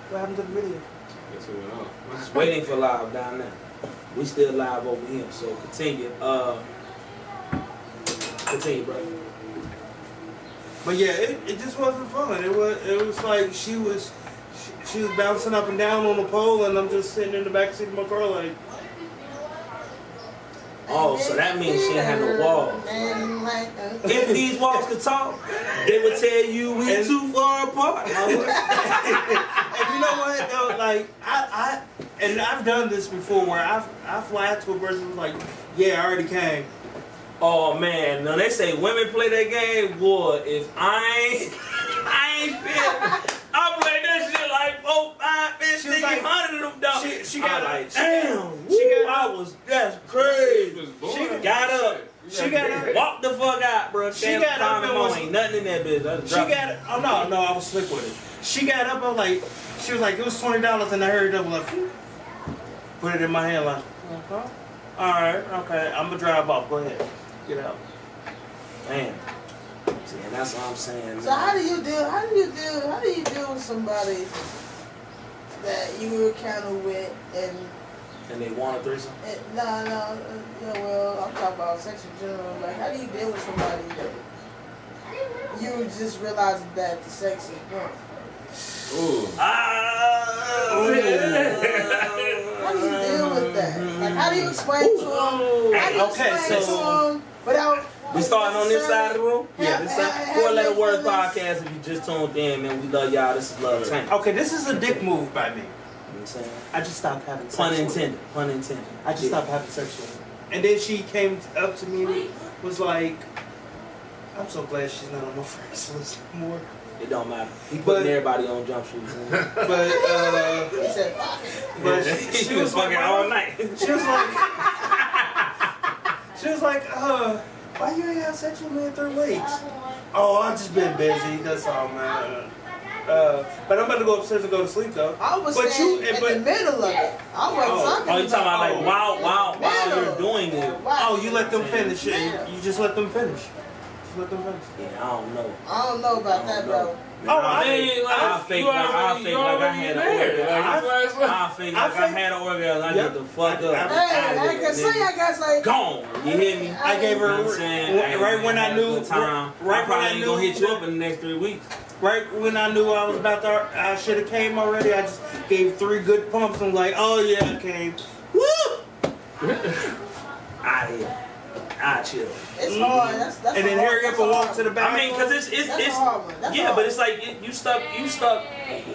What happened to the video? That's what went on. We're just waiting for live down there. We still live over here, so continue. Continue, brother. But yeah, it just wasn't fun. It was like she was bouncing up and down on the pole, and I'm just sitting in the back seat of my car like. Oh, so that means she ain't had no walls. If these walls could talk, they would tell you we too far apart. And you know what though? Like I've done this before where I fly out to a person who's like, yeah, I already came. Oh man, now they say women play that game. Boy, if I ain't fit, I play that shit like 4, 5, 50, 100 of them dogs. She got like, damn. That's crazy. She got up. She got up. Walk the fuck out, bro. She got up and was, ain't nothing in that bitch. She got. Oh no, I was slick with it. She got up. I was like, she was like, it was $20, and I heard it like, put it in my hand like, okay, all right, okay, I'm gonna drive off. Go ahead, get out. Man, see, and that's what I'm saying. So how do you deal with somebody that you were kind of with and they want a threesome? No, well, I'm talking about sex in general. Like, how do you deal with somebody that you just realize that the sex is wrong? Ooh. How do you deal with that? Like, how do you explain to them? How do you explain to them without? We starting on this side of the room? Yeah, This is 4 Letter Words podcast. If you just tuned in, man, we love y'all. This is Love Tank. Okay, this is a dick move by me. You know what I'm saying? I just stopped having sex. Pun intended. Pun intended. I just stopped having sex with her. And then she came up to me and was like, I'm so glad she's not on my friends list anymore. It don't matter. He putting everybody on jump shoots. But He said, fuck. but she was fucking all night. She was like, why you ain't had sex with me in 3 weeks? Oh, I've just been busy. That's all, man. But I'm about to go upstairs and go to sleep though. I was saying in the middle of it. I wasn't talking you talking about like while you're doing it? Oh, you let them finish it. You just let them finish. Just let them finish. Yeah, I don't know. I don't know about that, bro. I fake like I had an orgasm. I had an orgasm. I get the fuck up. Hey, I can say I got like gone. You hear me? I gave her right when I knew. Time. Right when I knew. knew. Gonna hit you up in the next 3 weeks. Right when I knew I was about to, I should have came already. I just gave 3 good pumps and like, oh yeah, I came. Woo! Out here. I chill. It's hard. That's and then hurry up and walk to the back. I mean, cause it's hard. But it's like you stuck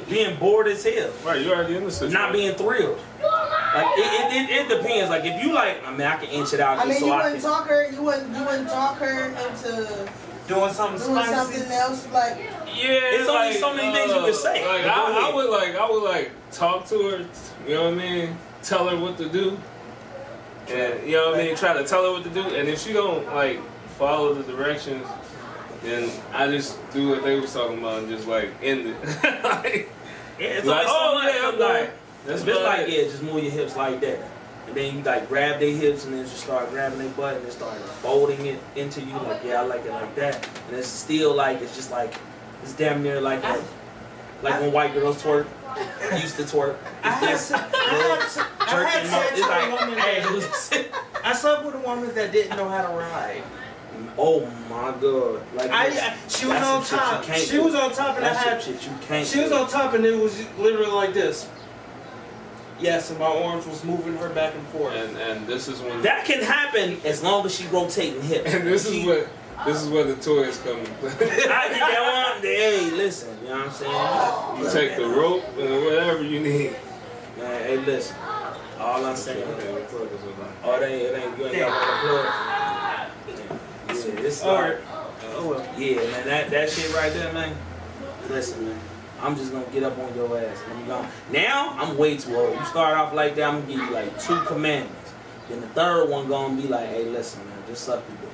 being bored as hell. Right, you already in the situation. Not being thrilled. Like it depends. Like if you like, I mean, I can inch it out. I mean, you wouldn't talk her into doing something else. Like it's only so many things you can say. Like I would talk to her. You know what I mean? Tell her what to do. And you know what I mean? Try to tell her what to do. And if she don't like follow the directions, then I just do what they was talking about and just like end it. It's like, I'm like, that's like, just move your hips like that. And then you like grab their hips and then just start grabbing their butt and then start folding it into you like, yeah, I like it like that. And it's still like, it's just like, it's damn near like when white girls twerk. used to twerk. I I slept with a woman that didn't know how to ride. Oh my god! Like She was on top. She was on top, and I had. Shit you can't. She was on top, and it was literally like this. Yes, and my arms was moving her back and forth. And this is when that can happen as long as she rotating hips. And this is where the toys come in play. Hey, listen, you know what I'm saying? You take the rope and whatever you need. Man, hey, listen. All I'm saying, it ain't you ain't got the plug. Yeah, it's alright. Oh well. Yeah, man, that shit right there, man. Listen, man. I'm just gonna get up on your ass. Now I'm way too old. You start off like that, I'm gonna give you like 2 commandments. Then the third one gonna be like, hey, listen, man, just suck your dick.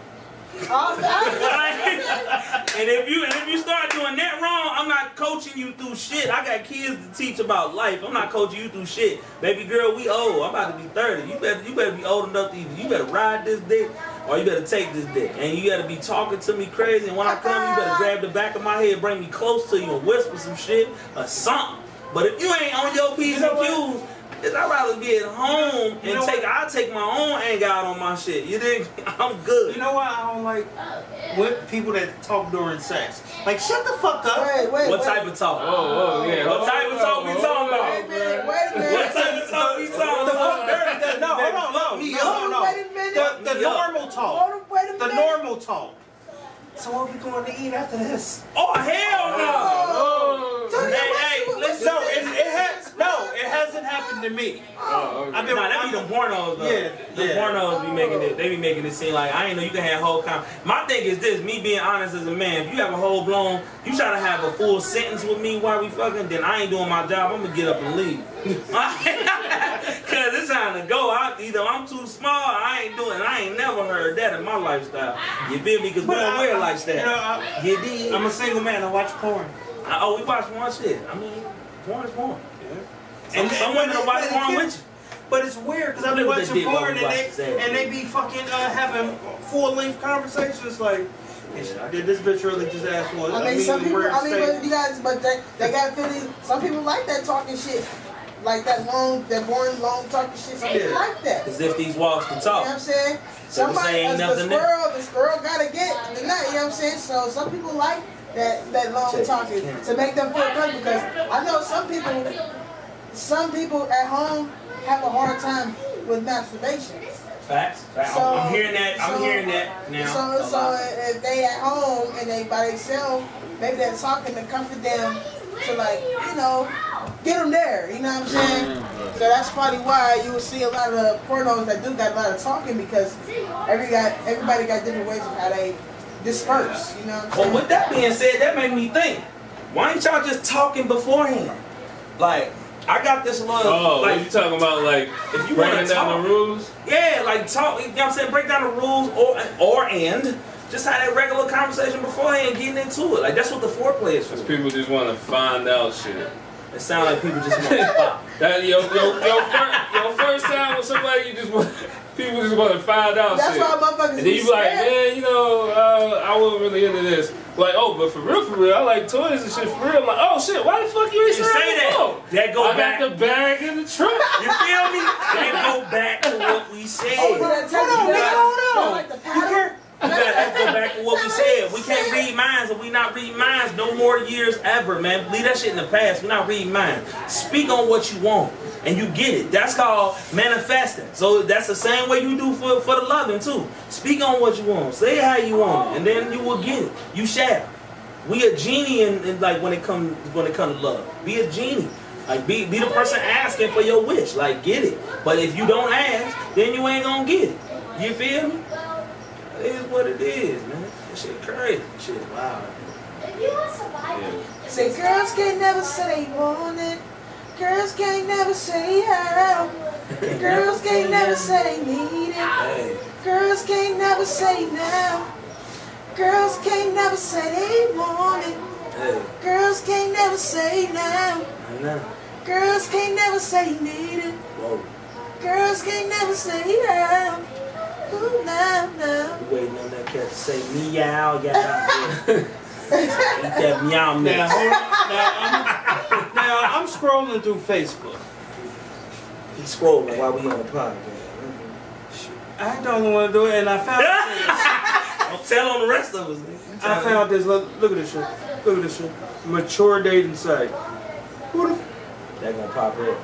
And if you start doing that wrong, I'm not coaching you through shit. I got kids to teach about life. I'm not coaching you through shit. Baby girl, we old. I'm about to be 30. You better be old enough to either you better ride this dick or you better take this dick. And you gotta be talking to me crazy. And when I come, you better grab the back of my head, bring me close to you and whisper some shit or something. But if you ain't on your P's and Q's, I'd rather be at home and I'll take my own anger out on my shit. You think I'm good? You know what I don't like? With people that talk during sex. Like, shut the fuck up. What type of talk? Oh, yeah. What type of talk we talking about? Wait a minute. What type of talk we talking about? No, hold on. The normal talk. The normal talk. So what we going to eat after this? Oh, hell no! Hey, listen. No, it hasn't happened to me. Oh, okay. That be the pornos though. Yeah. The pornos be making it. They be making it seem like I ain't know you can have whole My thing is this: me being honest as a man. If you have a whole blown, you try to have a full sentence with me while we fucking, then I ain't doing my job. I'm gonna get up and leave. Cause it's time to go. Either I'm too small, I ain't doing. I ain't never heard that in my lifestyle. You feel me? Cause we don't wear lifestyle. You did. I'm a single man. I watch porn. We watch one shit. I mean, porn is porn. And some women will watch porn with you. But it's weird because I be watching porn and they be fucking having full-length conversations like, did this bitch really just ask one? I mean, some people, but they got feelings. Some people like that talking shit. Like that boring, long talking shit. Some people like that. As if these walls can talk. You know what I'm saying? Somebody, the squirrel gotta get the nut, you know what I'm saying? So some people like that long talking to make them feel good because I know some people at home have a hard time with masturbation. Facts. So, I'm hearing that now. So if they at home and they by themselves, maybe they're talking to comfort them to get them there. You know what I'm saying? So that's probably why you will see a lot of pornos that do got a lot of talking because everybody got different ways of how they disperse. You know what I'm saying? Well, with that being said, that made me think. Why ain't y'all just talking beforehand? Like, I got this little. Oh, like you talking about like if you breaking down the rules? Yeah, like talk. You know what I'm saying? Break down the rules and just have that regular conversation beforehand, getting into it. Like that's what the foreplay is for. Because people just want to find out shit. It sounds like people just want to fuck. That your first time with somebody, people just want to find out that's shit. That's why motherfuckers. And then you be like, man, I wasn't really into this. Like, oh, but for real, I like toys and shit for real. I'm like, oh shit, why the fuck you ain't say that? That go back. I got the bag in the trunk. You feel me? That go back to what we said. Hold on. Let's go back to what we said. We can't read minds, and we not reading minds no more years ever, man. Leave that shit in the past. We're not reading minds. Speak on what you want, and you get it. That's called manifesting. So that's the same way you do for the loving too. Speak on what you want. Say it how you want it, and then you will get it. You shall. We a genie in like when it come to love. Be a genie. Like be the person asking for your wish. Like get it. But if you don't ask, then you ain't gonna get it. You feel me? It is what it is, man. That shit crazy. Shit wild. Say girls can't never say they want it. Girls can't never say how. Girls can't never say they need it. Hey. Girls can't never say now. Girls can't never say they want it. Hey. Girls can't never say now. I know. Girls can't never say need it. Whoa. Girls can't never say how. Ooh, now. You waiting on that cat to say meow, yeah. Eat that meow mix. Now I'm scrolling through Facebook. He's scrolling while we on the podcast. I don't want to do it, and I found Don't tell on the rest of us. I found this. Look at this shit. Look at this shit. Mature dating site. Who the? They're gonna pop up.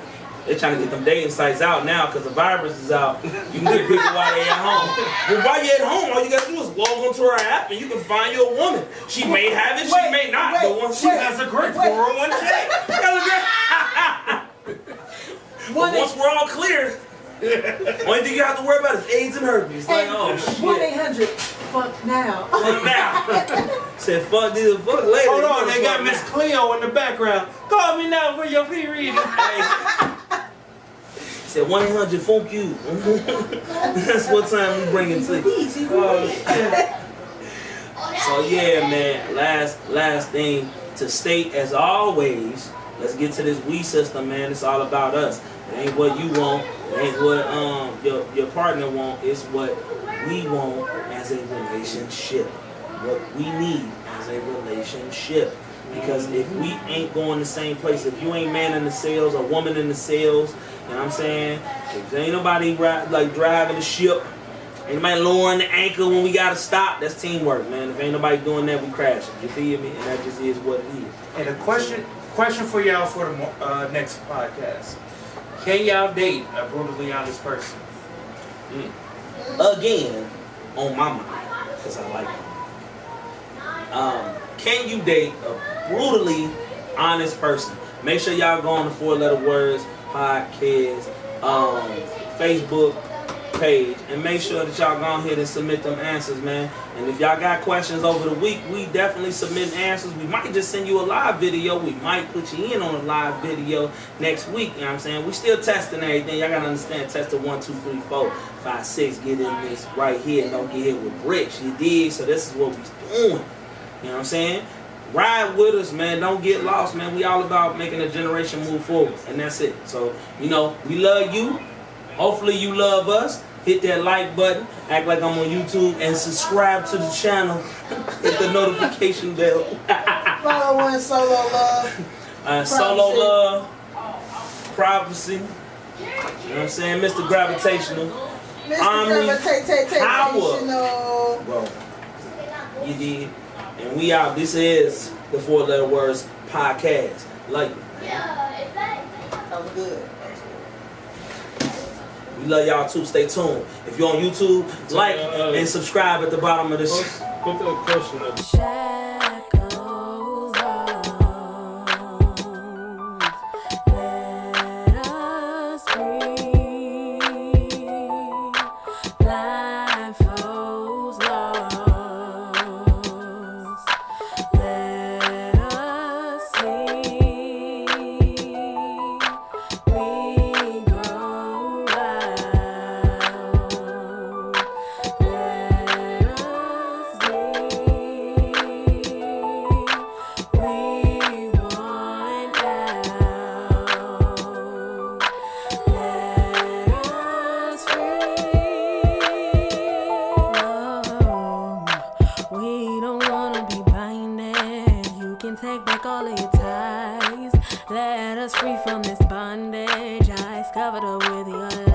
They trying to get them dating sites out now because the virus is out. You can get people while they at home. Well, while you at home, all you gotta do is log onto our app and you can find you a woman. She may have it, she may not. But once she has a great 401k. But once we're all clear, only thing you have to worry about is AIDS and herpes. Like, oh shit. 1-800-FUCK now. Fuck now. Said fuck this, fuck later. Hold on, they got Miss Cleo in the background. Call me now for your period. Said 1-800-FUNK you. That's what time we bring it to you. So yeah, man. Last thing to state as always. Let's get to this we system, man. It's all about us. It ain't what you want. It ain't what your partner want. It's what we want as a relationship. What we need as a relationship. Because if we ain't going the same place, if you ain't man in the sails or woman in the sails, you know what I'm saying? If there ain't nobody like driving the ship, ain't nobody lowering the anchor when we gotta stop, that's teamwork, man. If ain't nobody doing that, we crashing. You feel me? And that just is what it is. And a question for y'all for the next podcast. Can y'all date a brutally honest person? Again, on my mind, because I like it. Can you date a brutally honest person? Make sure y'all go on the 4-letter words podcast Facebook page and make sure that y'all go ahead and submit them answers, man. And if y'all got questions over the week, we definitely submit answers. We might just send you a live video. We might put you in on a live video next week. You know what I'm saying? We still testing everything. Y'all gotta understand, testing 1, 2, 3, 4, 5, 6. Get in this right here and don't get hit with bricks. You dig? So this is what we doing. You know what I'm saying? Ride with us, man. Don't get lost, man. We all about making a generation move forward, and that's it. So, you know, we love you. Hopefully you love us. Hit that like button. Act like I'm on YouTube and subscribe to the channel. Hit the notification bell. Follow one Solo Love. Solo Love. Prophecy. You know what I'm saying? Mr. Gravitational. Omni. Gravitational. Bro. You did. And we out. This is the 4-letter words podcast. Like, That was good. we love y'all too. Stay tuned. If you're on YouTube, like and subscribe at the bottom of this. Put that question up. Shackles off. Let us breathe. Blindfolds lost. Let us see. We grow out. Let us be. We want out. Let us free. No, we don't wanna be binded. You can take back all of your ties. Let us free from this bondage. Eyes covered up with your